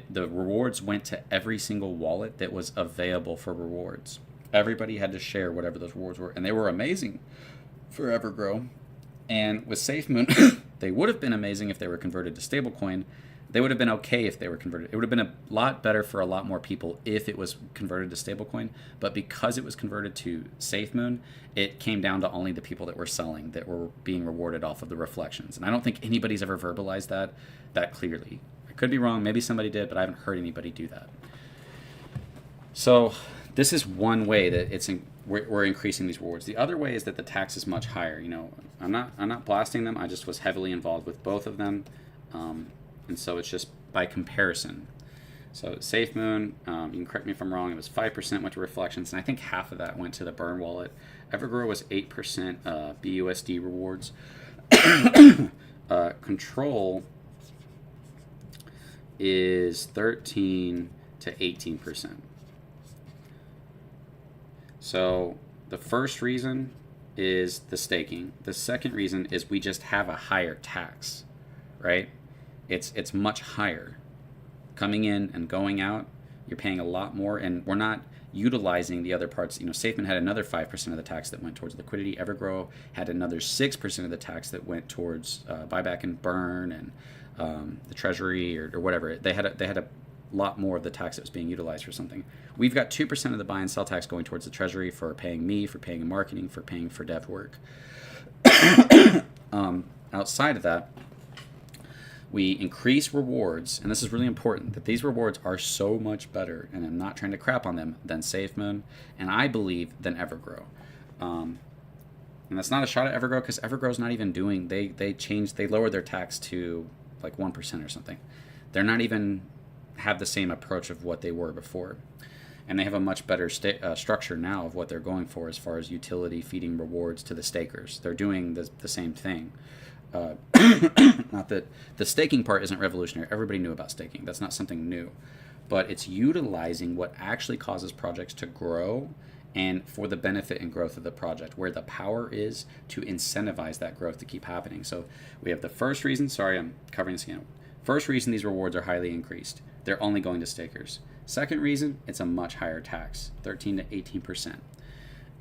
the rewards went to every single wallet that was available for rewards. Everybody had to share whatever those rewards were, and they were amazing for Evergrow. And with SafeMoon, they would have been amazing if they were converted to stablecoin. They would have been okay if they were converted. It would have been a lot better for a lot more people if it was converted to stablecoin. But because it was converted to SafeMoon, it came down to only the people that were selling that were being rewarded off of the reflections. And I don't think anybody's ever verbalized that clearly. I could be wrong. Maybe somebody did, but I haven't heard anybody do that. So this is one way that we're increasing these rewards. The other way is that the tax is much higher. You know, I'm not blasting them. I just was heavily involved with both of them. And so it's just by comparison. So SafeMoon, you can correct me if I'm wrong, it was 5% went to reflections, and I think half of that went to the burn wallet. Evergrow was 8% BUSD rewards. Control is 13 to 18%. So the first reason is the staking. The second reason is we just have a higher tax, right? It's much higher. Coming in and going out, you're paying a lot more, and we're not utilizing the other parts. You know, SafeMoon had another 5% of the tax that went towards liquidity. Evergrow had another 6% of the tax that went towards buyback and burn and the treasury or whatever. They had a lot more of the tax that was being utilized for something. We've got 2% of the buy and sell tax going towards the treasury for paying me, for paying marketing, for paying for dev work. Outside of that, we increase rewards, and this is really important, that these rewards are so much better, and I'm not trying to crap on them, than SafeMoon, and I believe than Evergrow. And that's not a shot at Evergrow, because Evergrow's not even doing, they lowered their tax to like 1% or something. They're not even have the same approach of what they were before. And they have a much better structure now of what they're going for as far as utility feeding rewards to the stakers. They're doing the same thing. Not that the staking part isn't revolutionary. Everybody knew about staking. That's not something new. But it's utilizing what actually causes projects to grow and for the benefit and growth of the project, where the power is to incentivize that growth to keep happening. So we have the first reason, sorry, I'm covering this again. First reason these rewards are highly increased. They're only going to stakers. Second reason, it's a much higher tax, 13 to 18%.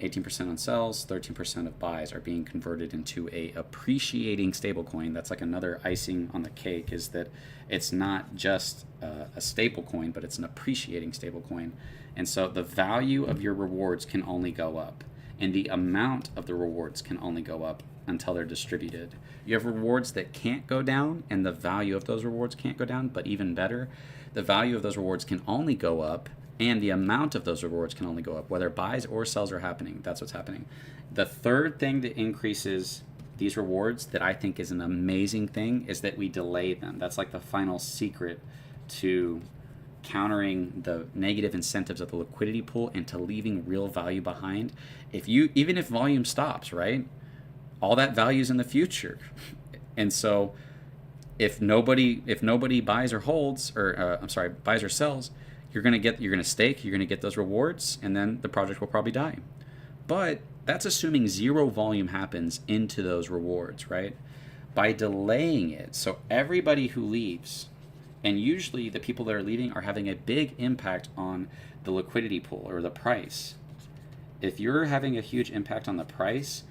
18% on sells, 13% of buys are being converted into a appreciating stablecoin. That's like another icing on the cake, is that it's not just a stablecoin, but it's an appreciating stablecoin. And so the value of your rewards can only go up, and the amount of the rewards can only go up until they're distributed. You have rewards that can't go down, and the value of those rewards can't go down, but even better, the value of those rewards can only go up, and the amount of those rewards can only go up. Whether buys or sells are happening, that's what's happening. The third thing that increases these rewards that I think is an amazing thing is that we delay them. That's like the final secret to countering the negative incentives of the liquidity pool and to leaving real value behind. Even if volume stops, right? All that value is in the future. And so If nobody buys or holds, or buys or sells, you're gonna stake, you're gonna get those rewards, and then the project will probably die. But that's assuming zero volume happens into those rewards, right? By delaying it, so everybody who leaves, and usually the people that are leaving are having a big impact on the liquidity pool or the price. If you're having a huge impact on the price,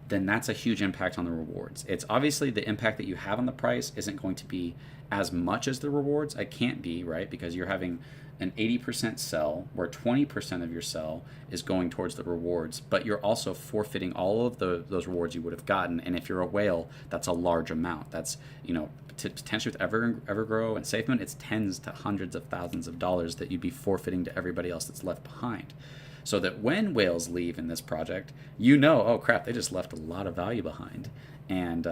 then that's a huge impact on the rewards. It's obviously the impact that you have on the price isn't going to be as much as the rewards. It can't be, right? Because you're having an 80% sell where 20% of your sell is going towards the rewards, but you're also forfeiting all of those rewards you would have gotten. And if you're a whale, that's a large amount. That's, potentially with Evergrow and SafeMoon, it's tens to hundreds of thousands of dollars that you'd be forfeiting to everybody else that's left behind. So that when whales leave in this project, oh crap, they just left a lot of value behind. And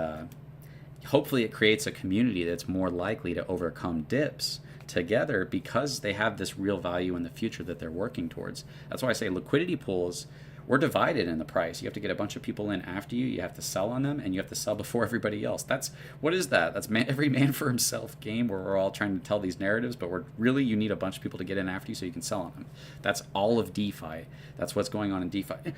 hopefully it creates a community that's more likely to overcome dips together because they have this real value in the future that they're working towards. That's why I say liquidity pools, we're divided in the price. You have to get a bunch of people in after you. You have to sell on them, and you have to sell before everybody else. What is that? That's every man for himself game where we're all trying to tell these narratives, but you need a bunch of people to get in after you so you can sell on them. That's all of DeFi. That's what's going on in DeFi.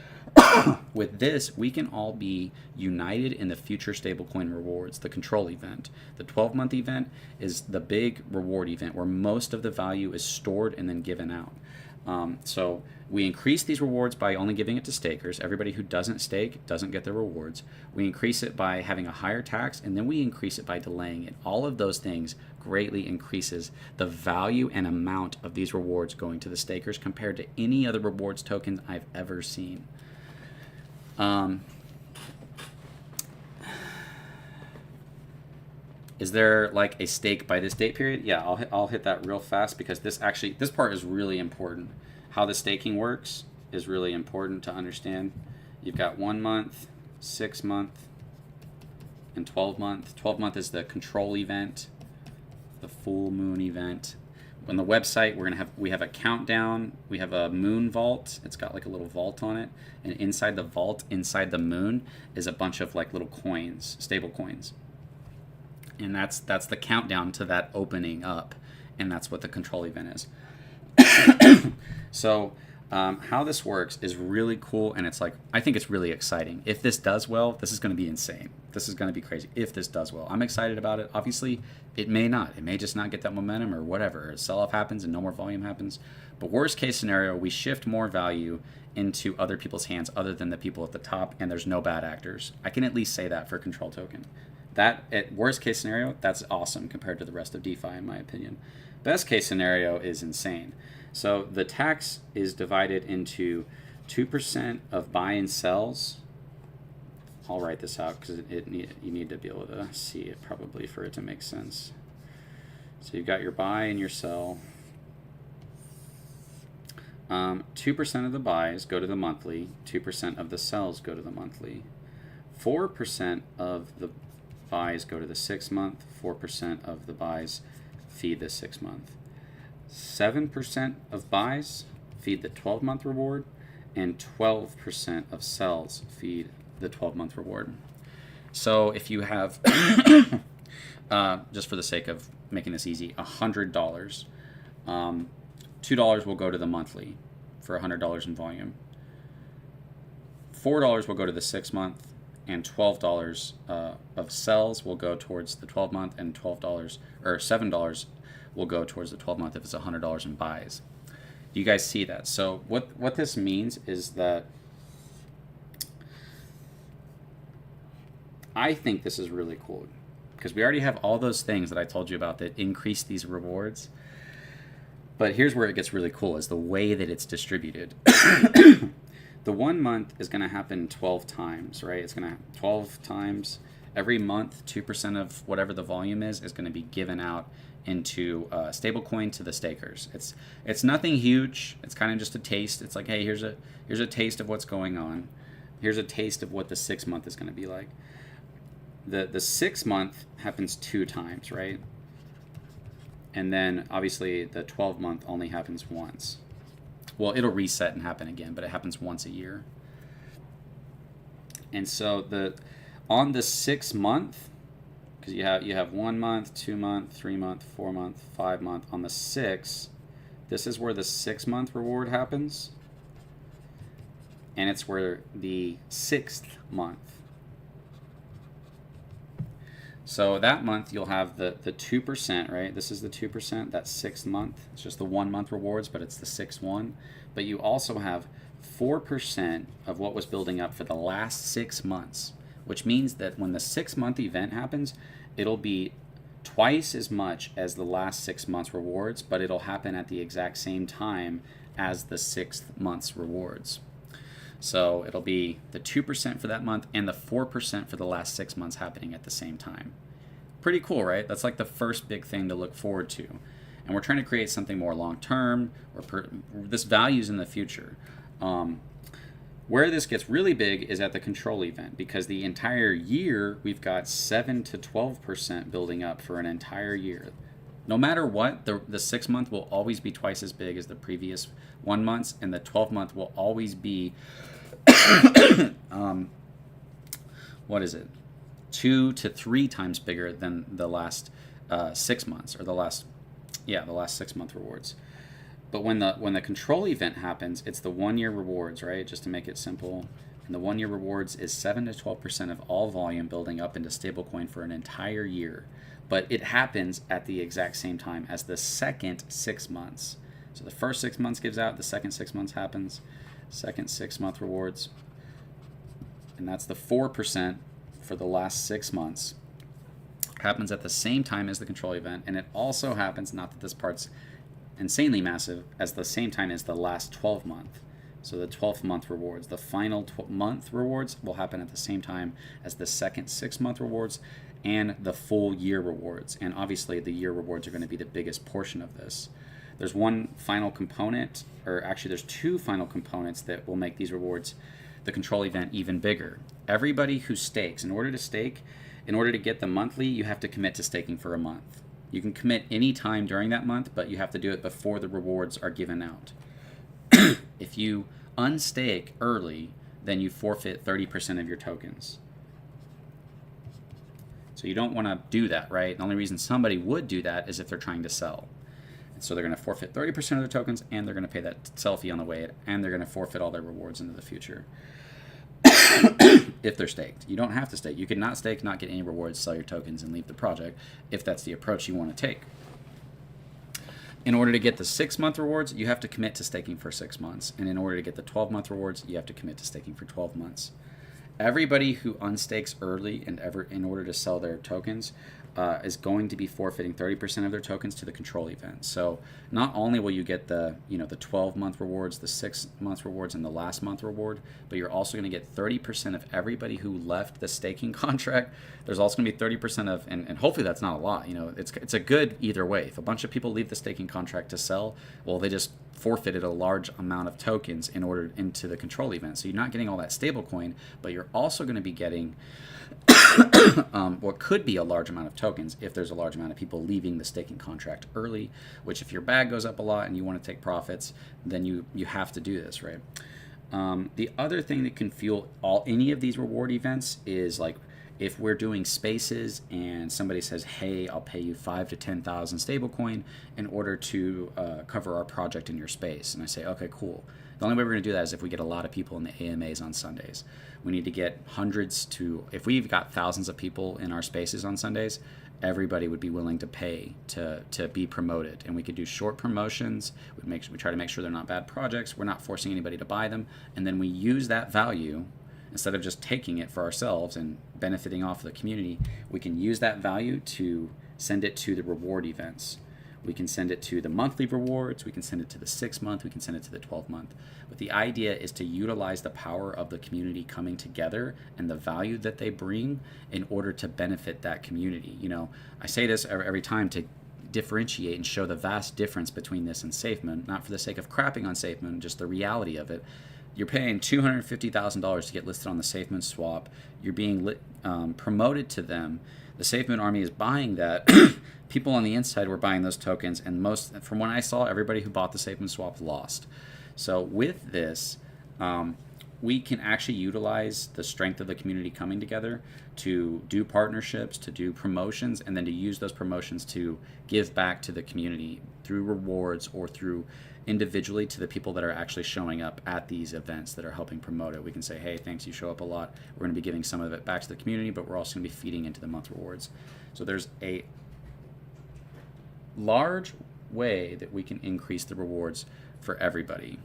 With this, we can all be united in the future stablecoin rewards, the control event. The 12-month event is the big reward event where most of the value is stored and then given out. So we increase these rewards by only giving it to stakers. Everybody who doesn't stake doesn't get the rewards. We increase it by having a higher tax, and then we increase it by delaying it. All of those things greatly increases the value and amount of these rewards going to the stakers compared to any other rewards tokens I've ever seen. Is there like a stake by this date period? Yeah, I'll hit that real fast because this part is really important. How the staking works is really important to understand. You've got 1 month, 6 month, and 12 month. 12 month is the control event, the full moon event. On the website, we have a countdown. We have a moon vault. It's got like a little vault on it, and inside the vault, inside the moon, is a bunch of like little coins, stable coins. And that's the countdown to that opening up, and that's what the control event is. So how this works is really cool, and I think it's really exciting. If this does well, this is going to be insane. This is going to be crazy if this does well. I'm excited about it. Obviously, it may not. It may just not get that momentum or whatever. A sell-off happens and no more volume happens. But worst case scenario, we shift more value into other people's hands other than the people at the top, and there's no bad actors. I can at least say that for Control Token. That, at worst case scenario, that's awesome compared to the rest of DeFi, in my opinion. Best case scenario is insane. So the tax is divided into 2% of buy and sells. I'll write this out because you need to be able to see it probably for it to make sense. So you've got your buy and your sell. 2% of the buys go to the monthly. 2% of the sells go to the monthly. 4% of the buys go to the 6 month, 4% of the buys feed the 6 month. 7% of buys feed the 12-month reward, and 12% of sells feed the 12-month reward. So if you have, just for the sake of making this easy, $100, $2 will go to the monthly for $100 in volume. $4 will go to the 6 month, and $12 of sells will go towards the 12 month, and $7 will go towards the 12 month if it's $100 in buys. Do you guys see that? So what this means is that I think this is really cool because we already have all those things that I told you about that increase these rewards. But here's where it gets really cool is the way that it's distributed. The 1 month is going to happen 12 times, right? It's going to happen 12 times. Every month, 2% of whatever the volume is going to be given out into stablecoin to the stakers. It's nothing huge. It's kind of just a taste. It's like, hey, here's a taste of what's going on. Here's a taste of what the 6 month is going to be like. The 6 month happens 2 times, right? And then obviously the 12 month only happens once. Well, it'll reset and happen again, but it happens once a year. And so on the 6 month, because you have 1 month, 2 month, 3 month, 4 month, 5 month. On the 6, this is where the 6-month reward happens, and it's where the 6th month. So that month you'll have the 2%, right? This is the 2%, that 6th month. It's just the 1 month rewards, but it's the 6th one. But you also have 4% of what was building up for the last 6 months, which means that when the 6-month event happens, it'll be twice as much as the last 6 months rewards, but it'll happen at the exact same time as the 6th month's rewards. So it'll be the 2% for that month and the 4% for the last 6 months happening at the same time. Pretty cool, right? That's like the first big thing to look forward to. And we're trying to create something more long-term, or this value's in the future. Where this gets really big is at the control event, because the entire year we've got 7 to 12% building up for an entire year. No matter what, the 6-month will always be twice as big as the previous 1 month, and the 12-month will always be, what is it, 2 to 3 times bigger than the last 6 months, or the last 6-month rewards. But when the control event happens, it's the 1-year rewards, right? Just to make it simple. And the 1-year rewards is 7 to 12% of all volume building up into stablecoin for an entire year. But it happens at the exact same time as the second 6 months. So the first 6 months gives out, the second 6 months happens, second 6-month rewards. And that's the 4% for the last 6 months. Happens at the same time as the control event, and it also happens, not that this part's insanely massive, as the same time as the last 12 month. So the 12th month rewards, the final month rewards will happen at the same time as the second 6-month rewards and the full year rewards. And obviously the year rewards are going to be the biggest portion of this. There's one final component, or actually there's 2 final components that will make these rewards, the control event, even bigger. Everybody who stakes, in order to get the monthly, you have to commit to staking for a month. You can commit any time during that month, but you have to do it before the rewards are given out. If you unstake early, then you forfeit 30% of your tokens. So you don't want to do that, right? The only reason somebody would do that is if they're trying to sell. And so they're going to forfeit 30% of their tokens, and they're going to pay that sell fee on the way, and they're going to forfeit all their rewards into the future. If they're staked. You don't have to stake. You could not stake, not get any rewards, sell your tokens, and leave the project if that's the approach you want to take. In order to get the 6-month rewards, you have to commit to staking for 6 months. And in order to get the 12-month rewards, you have to commit to staking for 12 months. Everybody who unstakes early and in order to sell their tokens is going to be forfeiting 30% of their tokens to the control event. So not only will you get the 12-month rewards, the 6-month rewards, and the last month reward, but you're also going to get 30% of everybody who left the staking contract. There's also going to be 30% of, and hopefully that's not a lot. It's a good either way. If a bunch of people leave the staking contract to sell, well, they just forfeited a large amount of tokens in order into the control event. So you're not getting all that stable coin, but you're also going to be getting what could be a large amount of tokens if there's a large amount of people leaving the staking contract early, which if your bag goes up a lot and you want to take profits, then you have to do this, right? The other thing that can fuel any of these reward events is like if we're doing spaces and somebody says, hey, I'll pay you 5,000 to 10,000 stablecoin in order to cover our project in your space. And I say, okay, cool. The only way we're going to do that is if we get a lot of people in the AMAs on Sundays. We need to get hundreds to, if we've got thousands of people in our spaces on Sundays, everybody would be willing to pay to be promoted. And we could do short promotions. We try to make sure they're not bad projects. We're not forcing anybody to buy them. And then we use that value, instead of just taking it for ourselves and benefiting off of the community, we can use that value to send it to the reward events. We can send it to the monthly rewards, we can send it to the 6-month, we can send it to the 12-month. But the idea is to utilize the power of the community coming together and the value that they bring in order to benefit that community. I say this every time to differentiate and show the vast difference between this and SafeMoon, not for the sake of crapping on SafeMoon, just the reality of it. You're paying $250,000 to get listed on the SafeMoon swap. You're being promoted to them. The SafeMoon army is buying that. People on the inside were buying those tokens, and from what I saw, everybody who bought the SafeMoon swap lost. So with this, we can actually utilize the strength of the community coming together to do partnerships, to do promotions, and then to use those promotions to give back to the community through rewards or through individually to the people that are actually showing up at these events that are helping promote it. We can say, hey, thanks, you show up a lot. We're going to be giving some of it back to the community, but we're also going to be feeding into the month rewards. So there's a large way that we can increase the rewards for everybody.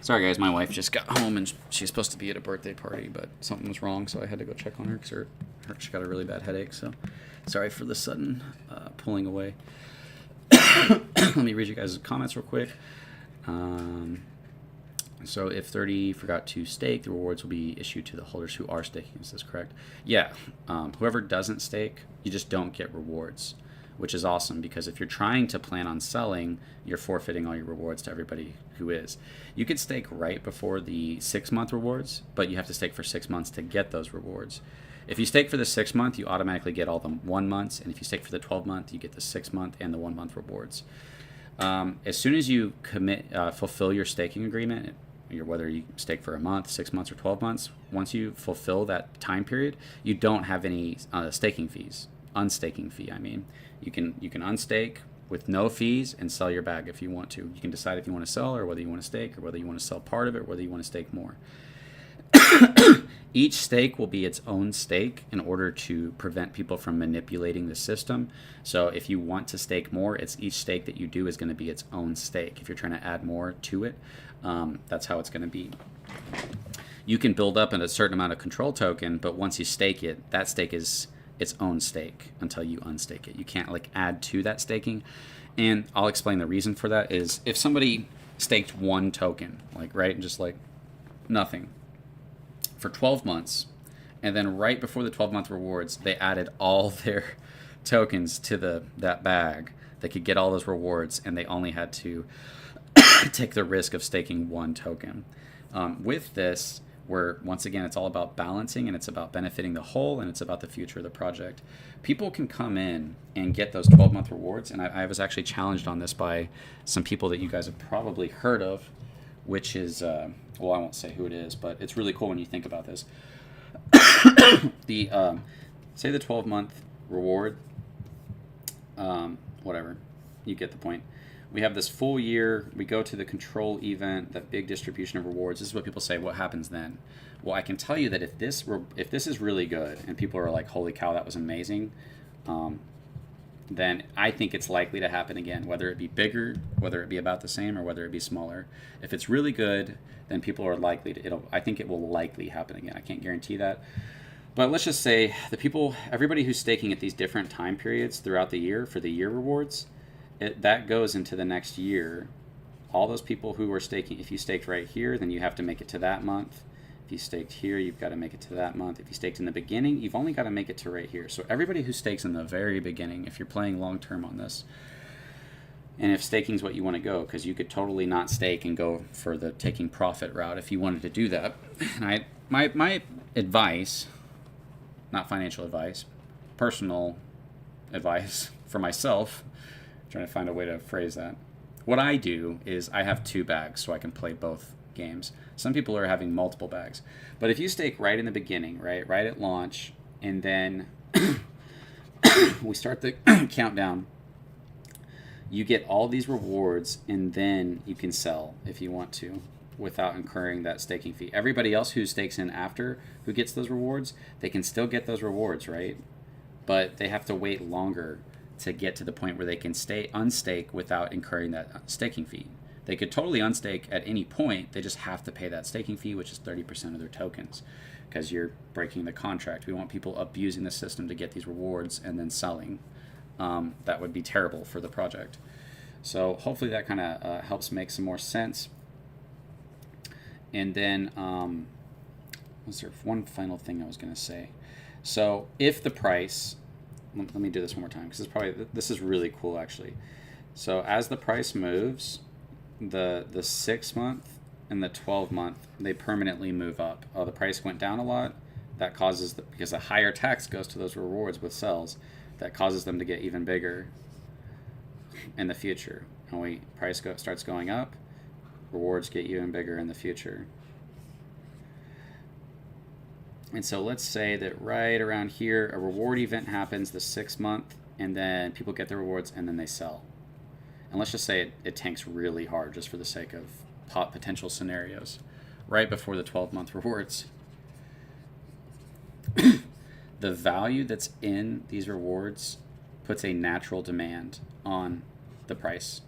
Sorry, guys, my wife just got home and she's supposed to be at a birthday party, but something was wrong, so I had to go check on her because she got a really bad headache. So, sorry for the sudden pulling away. Let me read you guys' comments real quick. So, if 30 forgot to stake, the rewards will be issued to the holders who are staking. Is this correct? Yeah. Whoever doesn't stake, you just don't get rewards, which is awesome because if you're trying to plan on selling, you're forfeiting all your rewards to everybody who is. You could stake right before the 6-month rewards, but you have to stake for 6 months to get those rewards. If you stake for the 6 month, you automatically get all the 1 months, and if you stake for the 12 month, you get the 6 month and the 1 month rewards. As soon as you fulfill your staking agreement, whether you stake for a month, 6 months, or 12 months, once you fulfill that time period, you don't have any staking fees. Unstaking fee, I mean. You can unstake with no fees and sell your bag if you want to. You can decide if you want to sell or whether you want to stake or whether you want to sell part of it or whether you want to stake more. Each stake will be its own stake in order to prevent people from manipulating the system. So if you want to stake more, each stake that you do is going to be its own stake. If you're trying to add more to it, that's how it's going to be. You can build up a certain amount of control token, but once you stake it, that stake is its own stake until you unstake it. You can't add to that staking. And I'll explain the reason for that is if somebody staked 1 token, just nothing for 12 months, and then right before the 12-month rewards, they added all their tokens to that bag, they could get all those rewards, and they only had to take the risk of staking 1 token. With this, where once again it's all about balancing and it's about benefiting the whole and it's about the future of the project. People can come in and get those 12-month rewards, and I was actually challenged on this by some people that you guys have probably heard of, which is, I won't say who it is, but it's really cool when you think about this. Say the 12-month reward, whatever, you get the point. We have this full year, we go to the control event, that big distribution of rewards. This is what people say, what happens then? Well, I can tell you that if this is really good and people are like, holy cow, that was amazing, then I think it's likely to happen again, whether it be bigger, whether it be about the same, or whether it be smaller. If it's really good, then people are likely to, I think it will likely happen again. I can't guarantee that. But let's just say everybody who's staking at these different time periods throughout the year for the year rewards, that goes into the next year. All those people who are staking, if you staked right here, then you have to make it to that month. If you staked here, you've got to make it to that month. If you staked in the beginning, you've only got to make it to right here. So everybody who stakes in the very beginning, if you're playing long term on this, and if staking is what you want to go, because you could totally not stake and go for the taking profit route if you wanted to do that. And my advice, not financial advice, personal advice for myself, trying to find a way to phrase that. What I do is I have 2 bags so I can play both games. Some people are having multiple bags. But if you stake right in the beginning, right at launch, and then we start the countdown, you get all these rewards, and then you can sell if you want to. without incurring that staking fee. Everybody else who stakes in after, who gets those rewards, they can still get those rewards, right? But they have to wait longer to get to the point where they can stay unstake without incurring that staking fee. They could totally unstake at any point. They just have to pay that staking fee, which is 30% of their tokens, because you're breaking the contract. We want people abusing the system to get these rewards and then selling. That would be terrible for the project. So hopefully that kind of helps make some more sense. And then was there one final thing I was going to say? So if the price, let me do this one more time, because this is really cool actually. So as the price moves, the 6 month and the 12 month, they permanently move up. Oh, the price went down a lot. That causes, because a higher tax goes to those rewards with cells, that causes them to get even bigger in the future. And price starts going up, rewards get even bigger in the future. And so let's say that right around here, a reward event happens the 6 month, and then people get the rewards and then they sell. And let's just say it tanks really hard, just for the sake of potential scenarios, right before the 12-month rewards. The value that's in these rewards puts a natural demand on the price.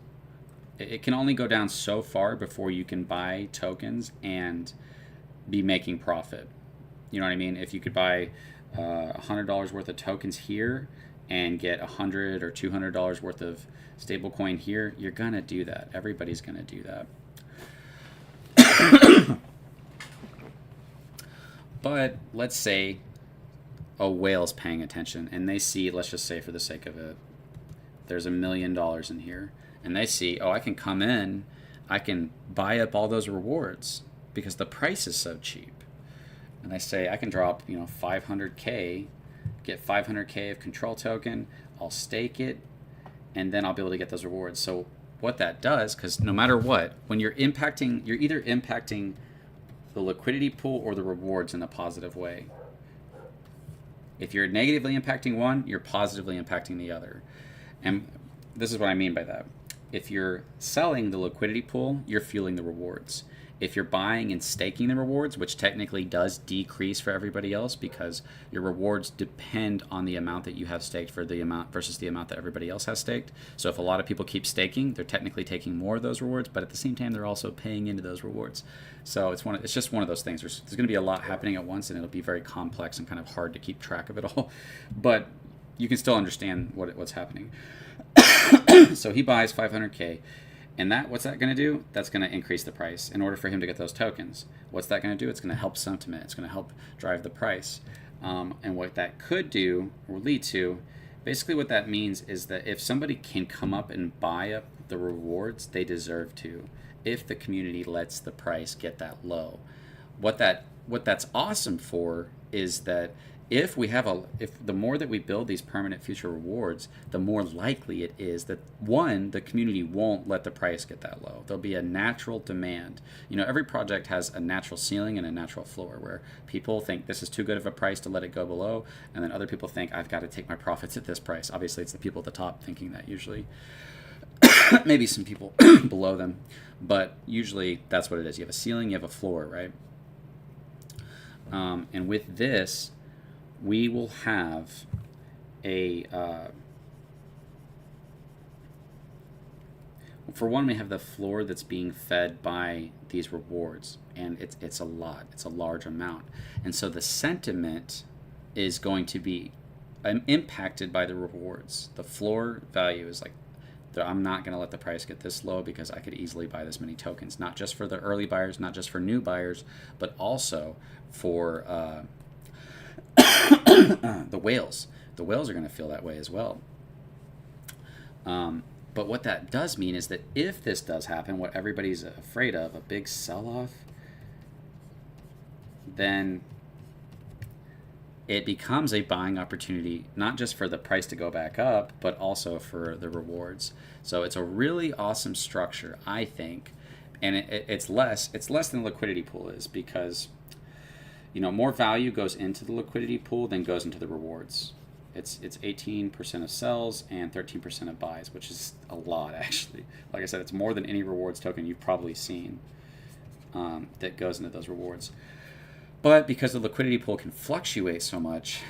It can only go down so far before you can buy tokens and be making profit. You know what I mean? If you could buy $100 worth of tokens here and get $100 or $200 worth of stablecoin here, you're gonna do that. Everybody's gonna do that. But let's say a whale's paying attention and they see, let's just say for the sake of it, there's $1 million in here, and they see, oh, I can come in, I can buy up all those rewards because the price is so cheap. And I say I can drop, 500K, get 500K of control token, I'll stake it, and then I'll be able to get those rewards. So what that does, because no matter what, when you're either impacting the liquidity pool or the rewards in a positive way. If you're negatively impacting one, you're positively impacting the other. And this is what I mean by that. If you're selling the liquidity pool, you're fueling the rewards. If you're buying and staking the rewards, which technically does decrease for everybody else because your rewards depend on the amount that you have staked for the amount versus the amount that everybody else has staked. So if a lot of people keep staking, they're technically taking more of those rewards, but at the same time, they're also paying into those rewards. So it's just one of those things. There's going to be a lot happening at once, and it'll be very complex and kind of hard to keep track of it all. But you can still understand what's happening. So he buys 500K. And what's that going to do? That's going to increase the price in order for him to get those tokens. What's that going to do? It's going to help sentiment. It's going to help drive the price. And what that could do or lead to, basically what that means is that if somebody can come up and buy up the rewards, they deserve to, if the community lets the price get that low. What that's awesome for is that if the more that we build these permanent future rewards, the more likely it is that, one, the community won't let the price get that low. There'll be a natural demand. Every project has a natural ceiling and a natural floor where people think this is too good of a price to let it go below, and then other people think I've got to take my profits at this price. Obviously, it's the people at the top thinking that usually. Maybe some people below them, but usually that's what it is. You have a ceiling, you have a floor, right? And with this, we will have for one, we have the floor that's being fed by these rewards, and it's a lot. It's a large amount. And so the sentiment is going to be impacted by the rewards. The floor value is like, I'm not going to let the price get this low because I could easily buy this many tokens, not just for the early buyers, not just for new buyers, but also for the whales. The whales are going to feel that way as well. But what that does mean is that if this does happen, what everybody's afraid of, a big sell-off, then it becomes a buying opportunity, not just for the price to go back up, but also for the rewards. So it's a really awesome structure, I think. And it's less than the liquidity pool is, because more value goes into the liquidity pool than goes into the rewards. It's 18% of sells and 13% of buys, which is a lot, actually. Like I said, it's more than any rewards token you've probably seen. that goes into those rewards. But because the liquidity pool can fluctuate so much,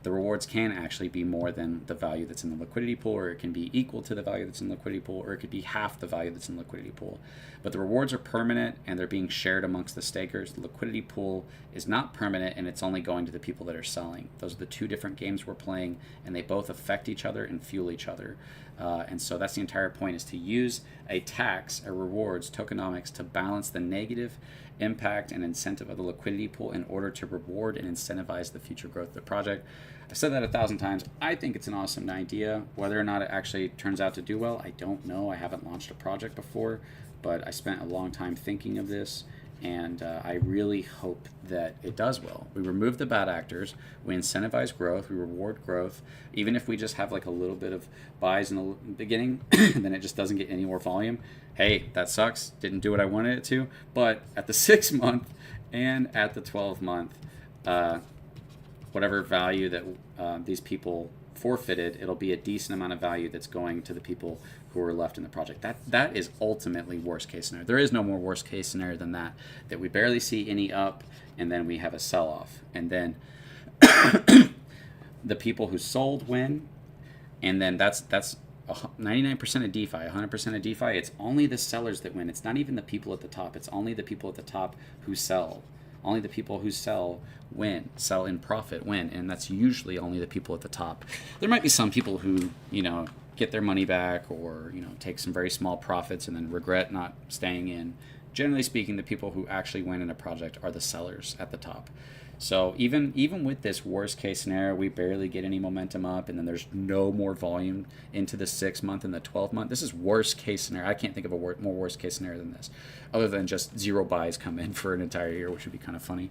the rewards can actually be more than the value that's in the liquidity pool, or it can be equal to the value that's in the liquidity pool, or it could be half the value that's in the liquidity pool. But the rewards are permanent and they're being shared amongst the stakers. The liquidity pool is not permanent and it's only going to the people that are selling. Those are the two different games we're playing, and they both affect each other and fuel each other. And so that's the entire point, is to use a tax, a rewards, tokenomics, to balance the negative impact and incentive of the liquidity pool in order to reward and incentivize the future growth of the project. I've said that 1,000 times. I think it's an awesome idea. Whether or not it actually turns out to do well, I don't know. I haven't launched a project before, but I spent a long time thinking of this, and I really hope that it does well. We remove the bad actors, we incentivize growth, we reward growth. Even if we just have like a little bit of buys in the beginning, and then it just doesn't get any more volume, hey, that sucks, didn't do what I wanted it to. But at the 6 month and at the 12 month, whatever value that these people forfeited, it'll be a decent amount of value that's going to the people who are left in the project. That is ultimately worst case scenario. There is no more worst case scenario than that we barely see any up, and then we have a sell-off, and then the people who sold win, and then that's 99% of DeFi, 100% of DeFi. It's only the sellers that win. It's not even the people at the top. It's only the people at the top who sell. Only the people who sell win, sell in profit win, and that's usually only the people at the top. There might be some people who, get their money back, or, take some very small profits and then regret not staying in. Generally speaking, the people who actually win in a project are the sellers at the top. So even with this worst case scenario, we barely get any momentum up, and then there's no more volume into the 6 month and the 12 month. This is worst case scenario. I can't think of a more worst case scenario than this, other than just zero buys come in for an entire year, which would be kind of funny.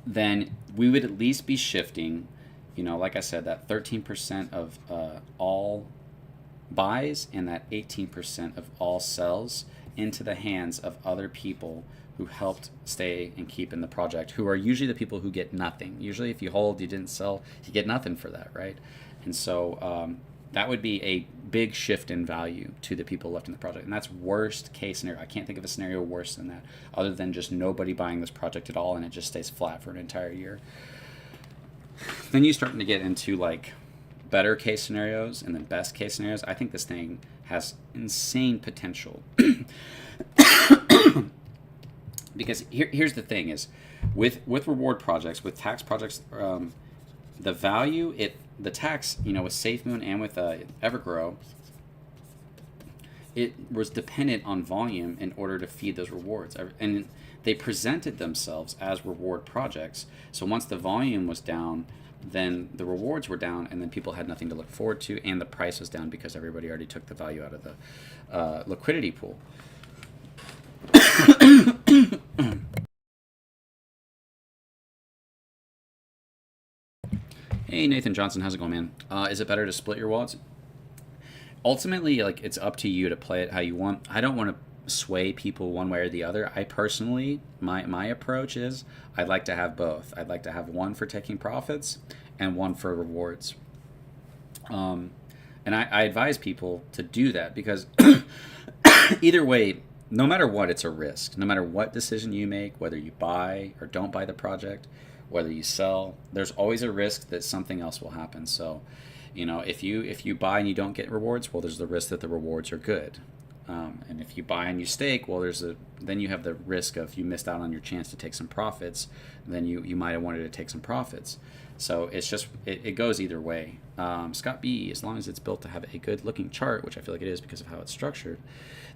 Then we would at least be shifting, like I said, that 13% of all buys and that 18% of all sells into the hands of other people who helped stay and keep in the project, who are usually the people who get nothing. Usually if you hold, you didn't sell, you get nothing for that, right? And so that would be a big shift in value to the people left in the project. And that's worst case scenario. I can't think of a scenario worse than that, other than just nobody buying this project at all and it just stays flat for an entire year. Then you're starting to get into like better case scenarios and then best case scenarios. I think this thing has insane potential. Because here's the thing is, with reward projects, with tax projects, the value, the tax, with SafeMoon and with Evergrow, it was dependent on volume in order to feed those rewards. And they presented themselves as reward projects. So once the volume was down, then the rewards were down, and then people had nothing to look forward to, and the price was down because everybody already took the value out of the liquidity pool. Hey, Nathan Johnson, how's it going, man? Is it better to split your wallets? Ultimately, like, it's up to you to play it how you want. I don't want to sway people one way or the other. I personally, my approach is I'd like to have both. I'd like to have one for taking profits and one for rewards. And I advise people to do that because either way, no matter what, it's a risk. No matter what decision you make, whether you buy or don't buy the project, whether you sell, there's always a risk that something else will happen. So, if you buy and you don't get rewards, well, there's the risk that the rewards are good. And if you buy and you stake, well, then you have the risk of you missed out on your chance to take some profits. Then you might have wanted to take some profits. So it's just, it goes either way. Scott B, as long as it's built to have a good looking chart, which I feel like it is because of how it's structured,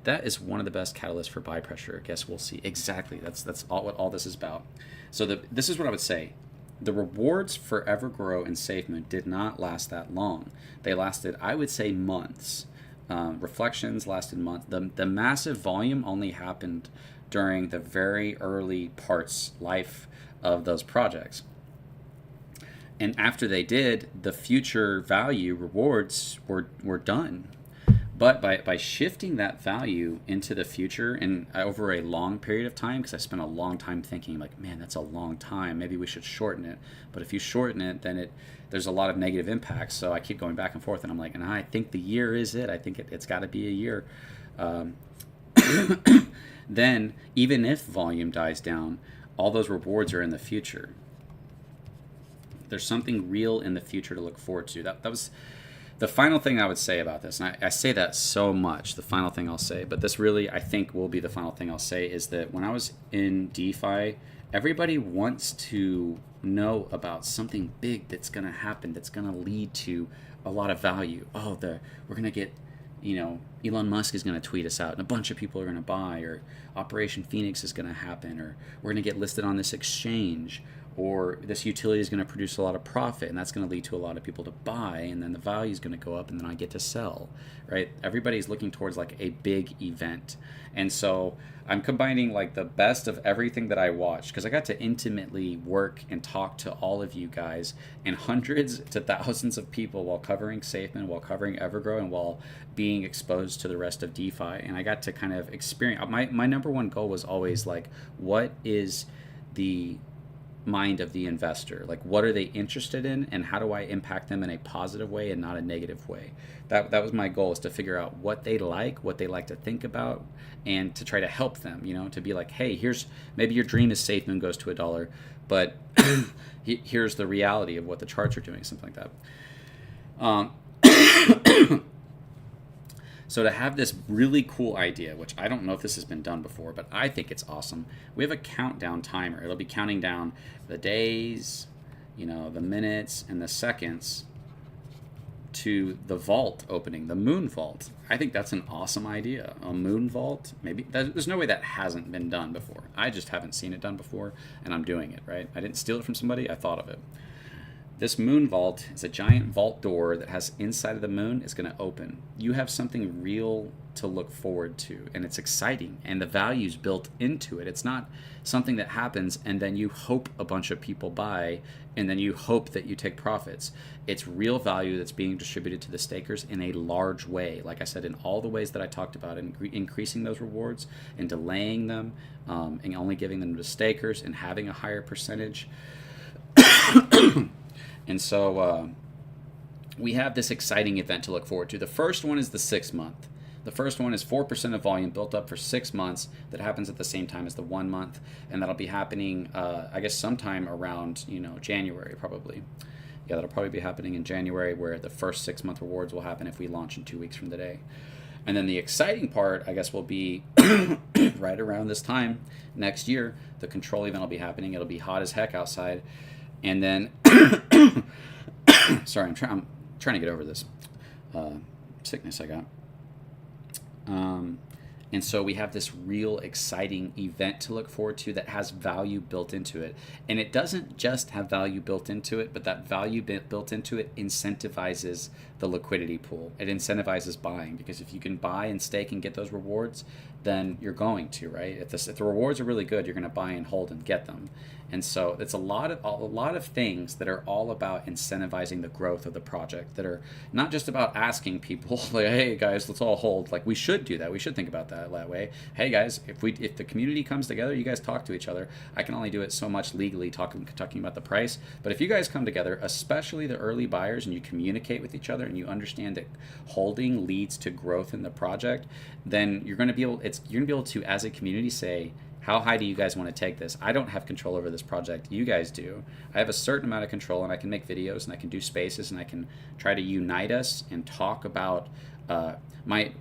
that is one of the best catalysts for buy pressure. I guess we'll see. Exactly. That's what all this is about. So this is what I would say. The rewards for Evergrow and SafeMoon did not last that long. They lasted, I would say, months. Reflections lasted months. The massive volume only happened during the very early life of those projects. And after they did, the future value rewards were done. But by shifting that value into the future and over a long period of time, because I spent a long time thinking like, man, that's a long time. Maybe we should shorten it. But if you shorten it, then there's a lot of negative impacts. So I keep going back and forth, and I'm like, and I think the year is it. I think it's got to be a year. Then even if volume dies down, all those rewards are in the future. There's something real in the future to look forward to. That was the final thing I would say about this. And I say that so much, the final thing I'll say, but this really, I think, will be the final thing I'll say, is that when I was in DeFi, everybody wants to know about something big that's going to happen, that's going to lead to a lot of value. Oh, we're going to get, Elon Musk is going to tweet us out and a bunch of people are going to buy, or Operation Phoenix is going to happen, or we're going to get listed on this exchange, or this utility is going to produce a lot of profit and that's going to lead to a lot of people to buy, and then the value is going to go up and then I get to sell, right? Everybody's looking towards like a big event. And so I'm combining like the best of everything that I watched, because I got to intimately work and talk to all of you guys and hundreds to thousands of people while covering SafeMan, while covering Evergrow, and while being exposed to the rest of DeFi. And I got to kind of experience, my number one goal was always like, what is the mind of the investor? Like, what are they interested in, and how do I impact them in a positive way and not a negative way? That was my goal, is to figure out what they like to think about, and to try to help them, to be like, hey, here's, maybe your dream is SafeMoon goes to $1, but here's the reality of what the charts are doing, something like that. So to have this really cool idea, which I don't know if this has been done before, but I think it's awesome. We have a countdown timer. It'll be counting down the days, the minutes and the seconds to the vault opening, the moon vault. I think that's an awesome idea. A moon vault, maybe. There's no way that hasn't been done before. I just haven't seen it done before, and I'm doing it, right? I didn't steal it from somebody. I thought of it. This moon vault is a giant vault door that has inside of the moon is going to open. You have something real to look forward to, and it's exciting, and the value's built into it. It's not something that happens and then you hope a bunch of people buy and then you hope that you take profits. It's real value that's being distributed to the stakers in a large way. Like I said, in all the ways that I talked about, increasing those rewards and delaying them, and only giving them to stakers and having a higher percentage. And so we have this exciting event to look forward to. The first one is the 6 month. The first one is 4% of volume built up for 6 months. That happens at the same time as the 1 month, and that'll be happening, I guess, sometime around January probably. Yeah, that'll probably be happening in January, where the first 6 month rewards will happen if we launch in 2 weeks from today. And then the exciting part, I guess, will be right around this time next year. The control event will be happening. It'll be hot as heck outside. And then, sorry, I'm trying to get over this sickness I got. And so we have this real exciting event to look forward to that has value built into it. And it doesn't just have value built into it, but that value built into it incentivizes the liquidity pool. It incentivizes buying, because if you can buy and stake and get those rewards, then you're going to, right? If the rewards are really good, you're going to buy and hold and get them. And so it's a lot of things that are all about incentivizing the growth of the project, that are not just about asking people like, hey guys, let's all hold. Like, we should do that. We should think about that way. Hey guys, if the community comes together, you guys talk to each other. I can only do it so much legally talking about the price, but if you guys come together, especially the early buyers, and you communicate with each other and you understand that holding leads to growth in the project, then you're going to be able to, as a community, say, how high do you guys want to take this? I don't have control over this project. You guys do. I have a certain amount of control, and I can make videos, and I can do spaces, and I can try to unite us and talk about my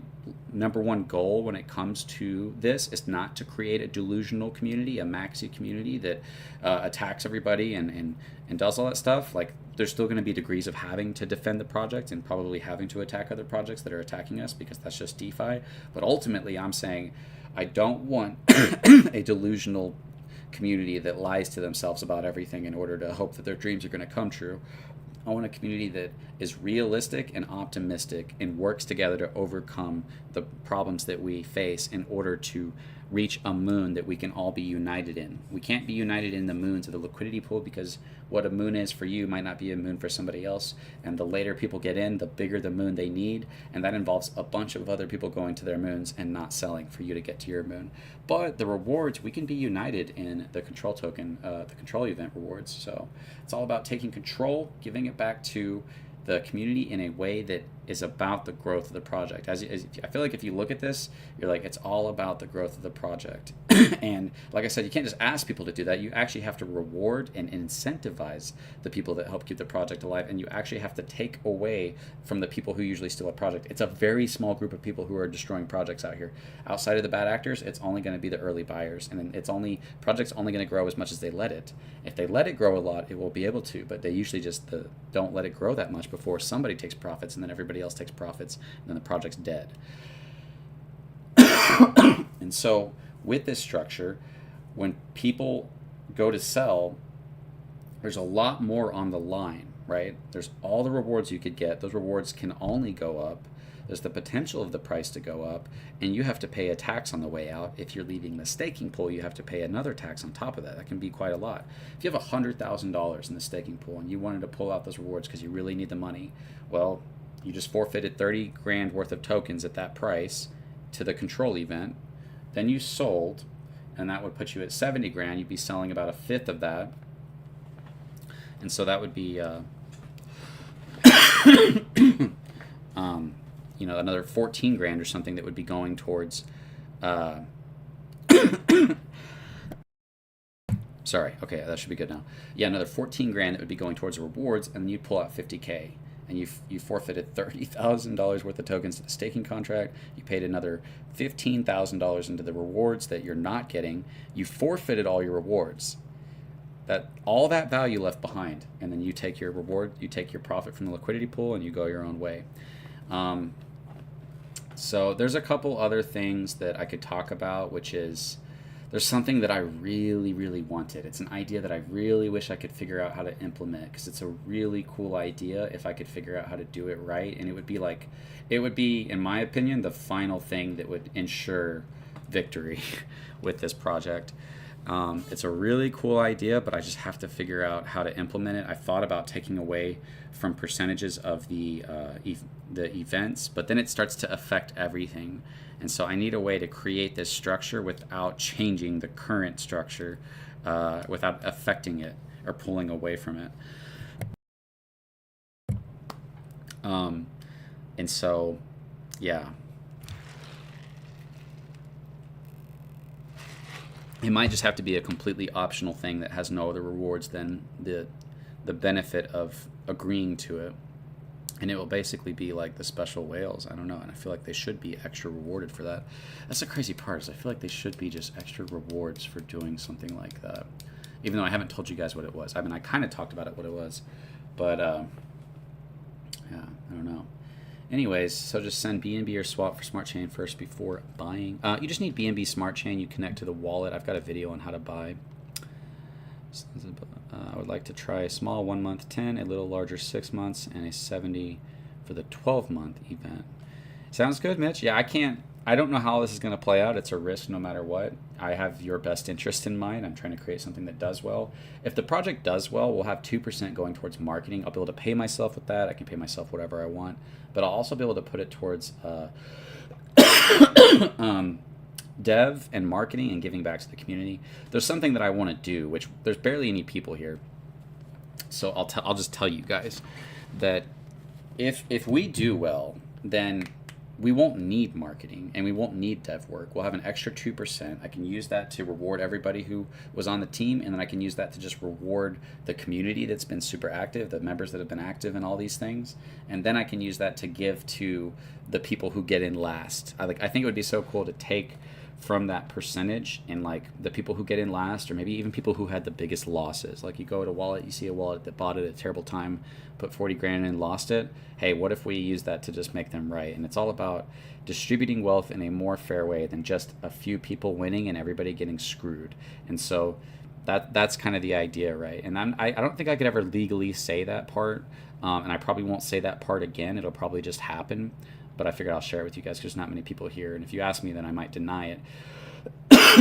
number one goal when it comes to this is not to create a delusional community, a maxi community that attacks everybody and does all that stuff. Like, there's still going to be degrees of having to defend the project and probably having to attack other projects that are attacking us, because that's just DeFi. But ultimately, I'm saying I don't want a delusional community that lies to themselves about everything in order to hope that their dreams are going to come true. I want a community that is realistic and optimistic and works together to overcome the problems that we face in order to reach a moon that we can all be united in. We can't be united in the moons of the liquidity pool, because what a moon is for you might not be a moon for somebody else. And the later people get in, the bigger the moon they need. And that involves a bunch of other people going to their moons and not selling for you to get to your moon. But the rewards, we can be united in the control token, the control event rewards. So it's all about taking control, giving it back to the community in a way that is about the growth of the project. As I feel like if you look at this, you're like, it's all about the growth of the project. And like I said, you can't just ask people to do that. You actually have to reward and incentivize the people that help keep the project alive, and you actually have to take away from the people who usually steal a project. It's a very small group of people who are destroying projects out here. Outside of the bad actors, it's only going to be the early buyers, and then project's only going to grow as much as they let it. If they let it grow a lot, it will be able to, but they usually just don't let it grow that much before somebody takes profits, and then everybody else takes profits, and then the project's dead. And so with this structure, when people go to sell, there's a lot more on the line, right? There's all the rewards you could get. Those rewards can only go up. There's the potential of the price to go up, and you have to pay a tax on the way out. If you're leaving the staking pool, you have to pay another tax on top of that. That can be quite a lot. If you have $100,000 in the staking pool and you wanted to pull out those rewards because you really need the money, well, you just forfeited 30 grand worth of tokens at that price to the control event. Then you sold, and that would put you at 70 grand. You'd be selling about a fifth of that. And so that would be, another 14 grand or something that would be going towards, sorry, okay, that should be good now. Yeah, another 14 grand that would be going towards the rewards, and then you pull out 50K. And you forfeited $30,000 worth of tokens to the staking contract. You paid another $15,000 into the rewards that you're not getting. You forfeited all your rewards. All that value left behind, and then you take your reward, you take your profit from the liquidity pool, and you go your own way. So there's a couple other things that I could talk about, which is, there's something that I really, really wanted. It's an idea that I really wish I could figure out how to implement, because it's a really cool idea if I could figure out how to do it right. And it would be, in my opinion, the final thing that would ensure victory with this project. It's a really cool idea, but I just have to figure out how to implement it. I thought about taking away from percentages of the events, but then it starts to affect everything. And so I need a way to create this structure without changing the current structure, without affecting it or pulling away from it. And so, yeah. It might just have to be a completely optional thing that has no other rewards than the benefit of agreeing to it. And it will basically be like the special whales. I don't know. And I feel like they should be extra rewarded for that. That's the crazy part, is I feel like they should be just extra rewards for doing something like that. Even though I haven't told you guys what it was. I mean, I kind of talked about it, what it was. But, yeah, I don't know. Anyways, so just send BNB or swap for Smart Chain first before buying. You just need BNB Smart Chain. You connect to the wallet. I've got a video on how to buy. I would like to try a small 1 month 10, a little larger 6 months, and a 70 for the 12-month event. Sounds good, Mitch. Yeah, I don't know how this is going to play out. It's a risk no matter what. I have your best interest in mind. I'm trying to create something that does well. If the project does well, we'll have 2% going towards marketing. I'll be able to pay myself with that. I can pay myself whatever I want. But I'll also be able to put it towards dev and marketing and giving back to the community. There's something that I want to do, which there's barely any people here. So I'll just tell you guys that if we do well, then we won't need marketing and we won't need dev work. We'll have an extra 2%. I can use that to reward everybody who was on the team, and then I can use that to just reward the community that's been super active, the members that have been active in all these things. And then I can use that to give to the people who get in last. I think it would be so cool to take from that percentage and like the people who get in last, or maybe even people who had the biggest losses. Like you go to a wallet, you see a wallet that bought it at a terrible time, put 40 grand in and lost it. Hey, what if we use that to just make them right? And it's all about distributing wealth in a more fair way than just a few people winning and everybody getting screwed. And so that's kind of the idea, right? And I don't think I could ever legally say that part, and I probably won't say that part again. It'll probably just happen. But I figured I'll share it with you guys because there's not many people here. And if you ask me, then I might deny it.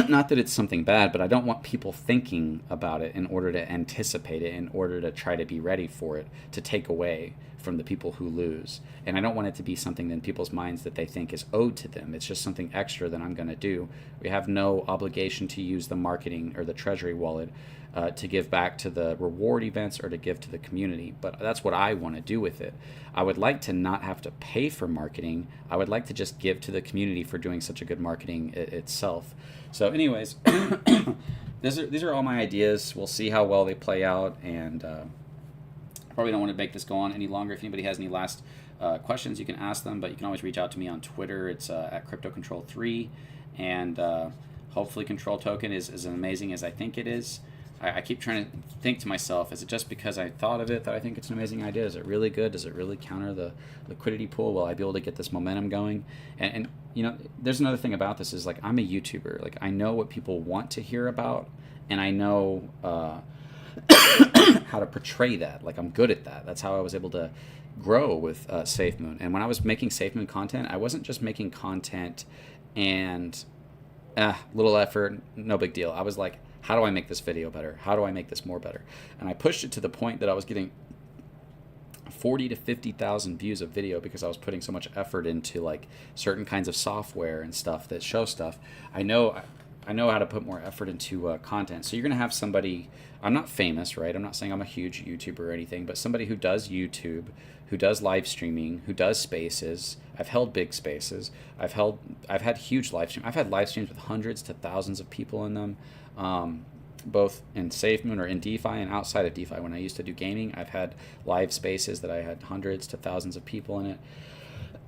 not that it's something bad, but I don't want people thinking about it in order to anticipate it, in order to try to be ready for it, to take away from the people who lose. And I don't want it to be something in people's minds that they think is owed to them. It's just something extra that I'm going to do. We have no obligation to use the marketing or the treasury wallet to give back to the reward events or to give to the community. But that's what I want to do with it. I would like to not have to pay for marketing. I would like to just give to the community for doing such a good marketing itself. So anyways, these are all my ideas. We'll see how well they play out, and probably don't want to make this go on any longer. If anybody has any last questions, you can ask them, but you can always reach out to me on Twitter. It's at CryptoControl3, and hopefully Control Token is as amazing as I think it is. I keep trying to think to myself, is it just because I thought of it that I think it's an amazing idea? Is it really good? Does it really counter the liquidity pool? Will I be able to get this momentum going? And you know, there's another thing about this is, like, I'm a YouTuber. Like, I know what people want to hear about, and I know how to portray that. Like, I'm good at that. That's how I was able to grow with SafeMoon. And when I was making SafeMoon content, I wasn't just making content and little effort, no big deal. I was like, how do I make this video better? How do I make this more better? And I pushed it to the point that I was getting 40 to 50,000 views of video because I was putting so much effort into, like, certain kinds of software and stuff that show stuff. I know how to put more effort into content. So you're gonna have somebody. I'm not famous, right? I'm not saying I'm a huge YouTuber or anything, but somebody who does YouTube, who does live streaming, who does spaces. I've held big spaces. I've had huge live streams. I've had live streams with hundreds to thousands of people in them. Both in SafeMoon or in DeFi and outside of DeFi. When I used to do gaming, I've had live spaces that I had hundreds to thousands of people in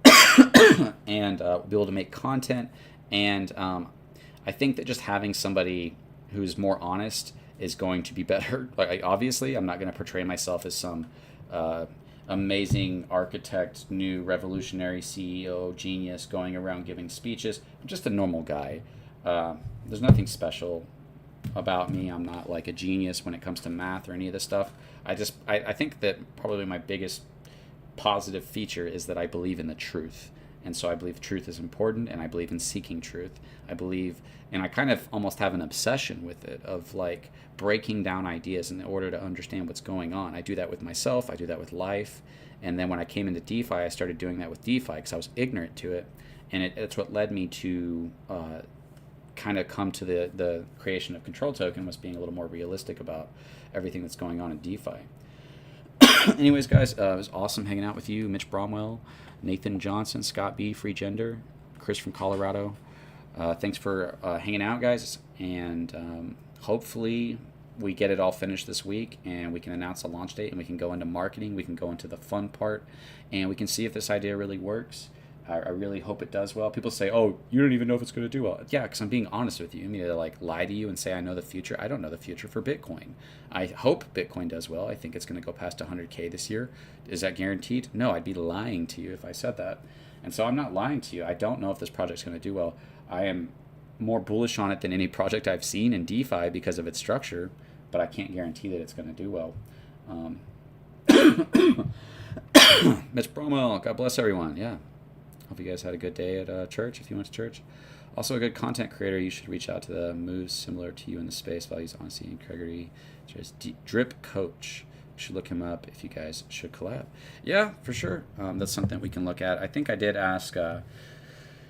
it, and be able to make content. And I think that just having somebody who's more honest is going to be better. Like, obviously, I'm not going to portray myself as some amazing architect, new revolutionary CEO, genius going around giving speeches. I'm just a normal guy. There's nothing special about me. I'm not like a genius when it comes to math or any of this stuff. I think that probably my biggest positive feature is that I believe in the truth. And so I believe truth is important, and I believe in seeking truth. I believe, and I kind of almost have an obsession with it, of like breaking down ideas in order to understand what's going on. I do that with myself. I do that with life. And then when I came into DeFi, I started doing that with DeFi because I was ignorant to it. And it's what led me to kind of come to the creation of Control Token, was being a little more realistic about everything that's going on in DeFi. Anyways, guys, it was awesome hanging out with you. Mitch Bromwell, Nathan Johnson, Scott B, Free Gender, Chris from Colorado. Thanks for hanging out, guys. And hopefully we get it all finished this week, and we can announce a launch date, and we can go into marketing. We can go into the fun part, and we can see if this idea really works. I really hope it does well. People say, oh, you don't even know if it's going to do well. Yeah, because I'm being honest with you. You mean to like lie to you and say I know the future? I don't know the future for Bitcoin. I hope Bitcoin does well. I think it's going to go past 100K this year. Is that guaranteed? No, I'd be lying to you if I said that. And so I'm not lying to you. I don't know if this project's going to do well. I am more bullish on it than any project I've seen in DeFi because of its structure, but I can't guarantee that it's going to do well. Mitch Bromwell, God bless everyone. Yeah. Hope you guys had a good day at church, if you went to church. Also, a good content creator, you should reach out to the moves similar to you in the space, values honesty and integrity. There's Drip Coach. You should look him up if you guys should collab. Yeah, for sure. That's something we can look at. I think I did ask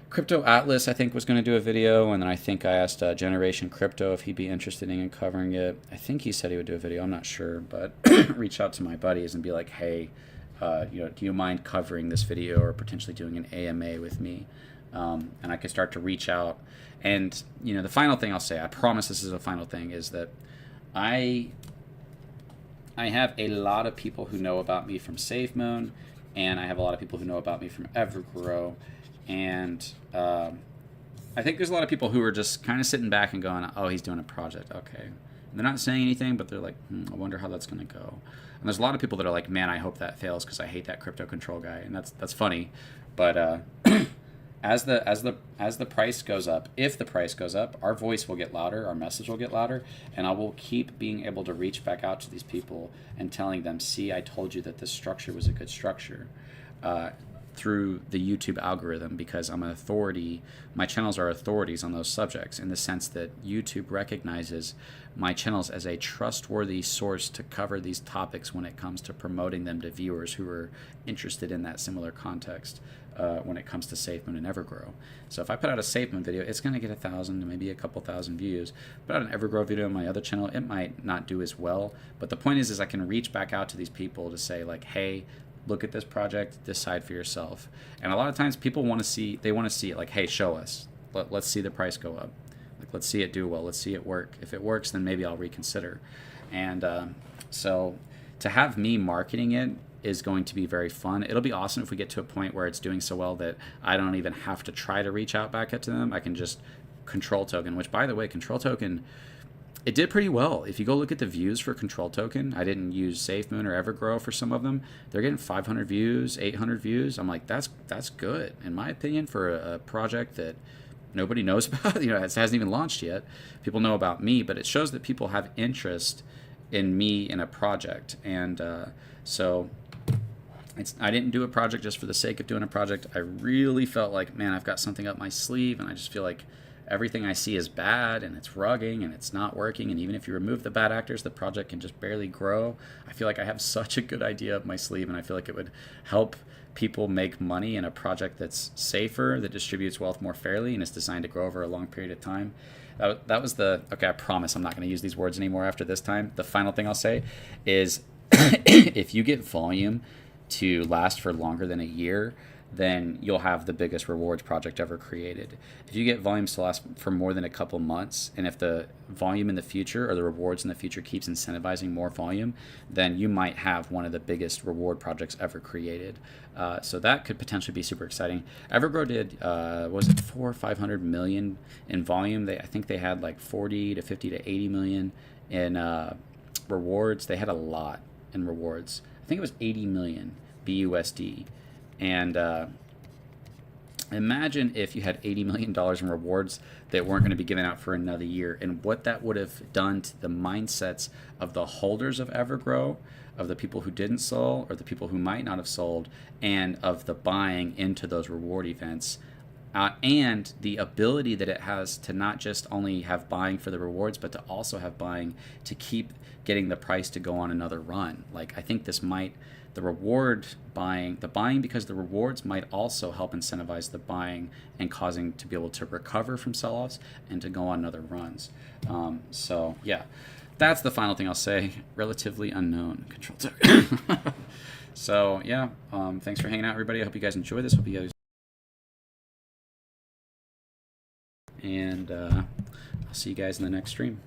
Crypto Atlas, I think, was going to do a video, and then I think I asked Generation Crypto if he'd be interested in covering it. I think he said he would do a video. I'm not sure, but reach out to my buddies and be like, hey, do you mind covering this video or potentially doing an AMA with me? And I can start to reach out. And, the final thing I'll say, I promise this is the final thing, is that I have a lot of people who know about me from SafeMoon, and I have a lot of people who know about me from Evergrow. And I think there's a lot of people who are just kind of sitting back and going, oh, he's doing a project. Okay. And they're not saying anything, but they're like, I wonder how that's going to go. And there's a lot of people that are like, man, I hope that fails because I hate that crypto control guy. And that's funny. But as the price goes up, if the price goes up, our voice will get louder, our message will get louder, and I will keep being able to reach back out to these people and telling them, see, I told you that this structure was a good structure. through the YouTube algorithm because I'm an authority. My channels are authorities on those subjects in the sense that YouTube recognizes my channels as a trustworthy source to cover these topics when it comes to promoting them to viewers who are interested in that similar context when it comes to SafeMoon and Evergrow. So if I put out a SafeMoon video, it's going to get 1,000, maybe a couple thousand views. Put out an Evergrow video on my other channel, it might not do as well. But the point is I can reach back out to these people to say like, hey, look at this project, decide for yourself. And a lot of times people want to see, they want to see it like, hey, show us. Let's see the price go up. Like, let's see it do well. Let's see it work. If it works, then maybe I'll reconsider. And so to have me marketing it is going to be very fun. It'll be awesome if we get to a point where it's doing so well that I don't even have to try to reach out back to them. I can just control token, which by the way, control token, it did pretty well. If you go look at the views for control token, I didn't use SafeMoon or Evergrow for some of them. They're getting 500 views, 800 views. I'm like, that's good in my opinion for a project that nobody knows about. You know, it hasn't even launched yet. People know about me, but it shows that people have interest in me in a project. And so I didn't do a project just for the sake of doing a project. I really felt like, man, I've got something up my sleeve, and I just feel like everything I see is bad, and it's rugging, and it's not working, and even if you remove the bad actors, the project can just barely grow. I feel like I have such a good idea up my sleeve, and I feel like it would help people make money in a project that's safer, that distributes wealth more fairly, and is designed to grow over a long period of time. That was the, okay, I promise I'm not going to use these words anymore after this time. The final thing I'll say is if you get volume to last for longer than a year, then you'll have the biggest rewards project ever created. If you get volumes to last for more than a couple months, and if the volume in the future or the rewards in the future keeps incentivizing more volume, then you might have one of the biggest reward projects ever created. So that could potentially be super exciting. Evergrow did, was it 400 or 500 million in volume? I think they had like 40 to 50 to 80 million in rewards. They had a lot in rewards. I think it was 80 million BUSD. And imagine if you had $80 million in rewards that weren't going to be given out for another year, and what that would have done to the mindsets of the holders of Evergrow, of the people who didn't sell or the people who might not have sold, and of the buying into those reward events. And the ability that it has to not just only have buying for the rewards, but to also have buying to keep getting the price to go on another run. Like, I think this might, the buying because the rewards might also help incentivize the buying and causing to be able to recover from sell-offs and to go on other runs. So yeah, that's the final thing I'll say. Relatively unknown control token. So yeah, thanks for hanging out, everybody. I hope you guys enjoy this. Hope you guys, and I'll see you guys in the next stream.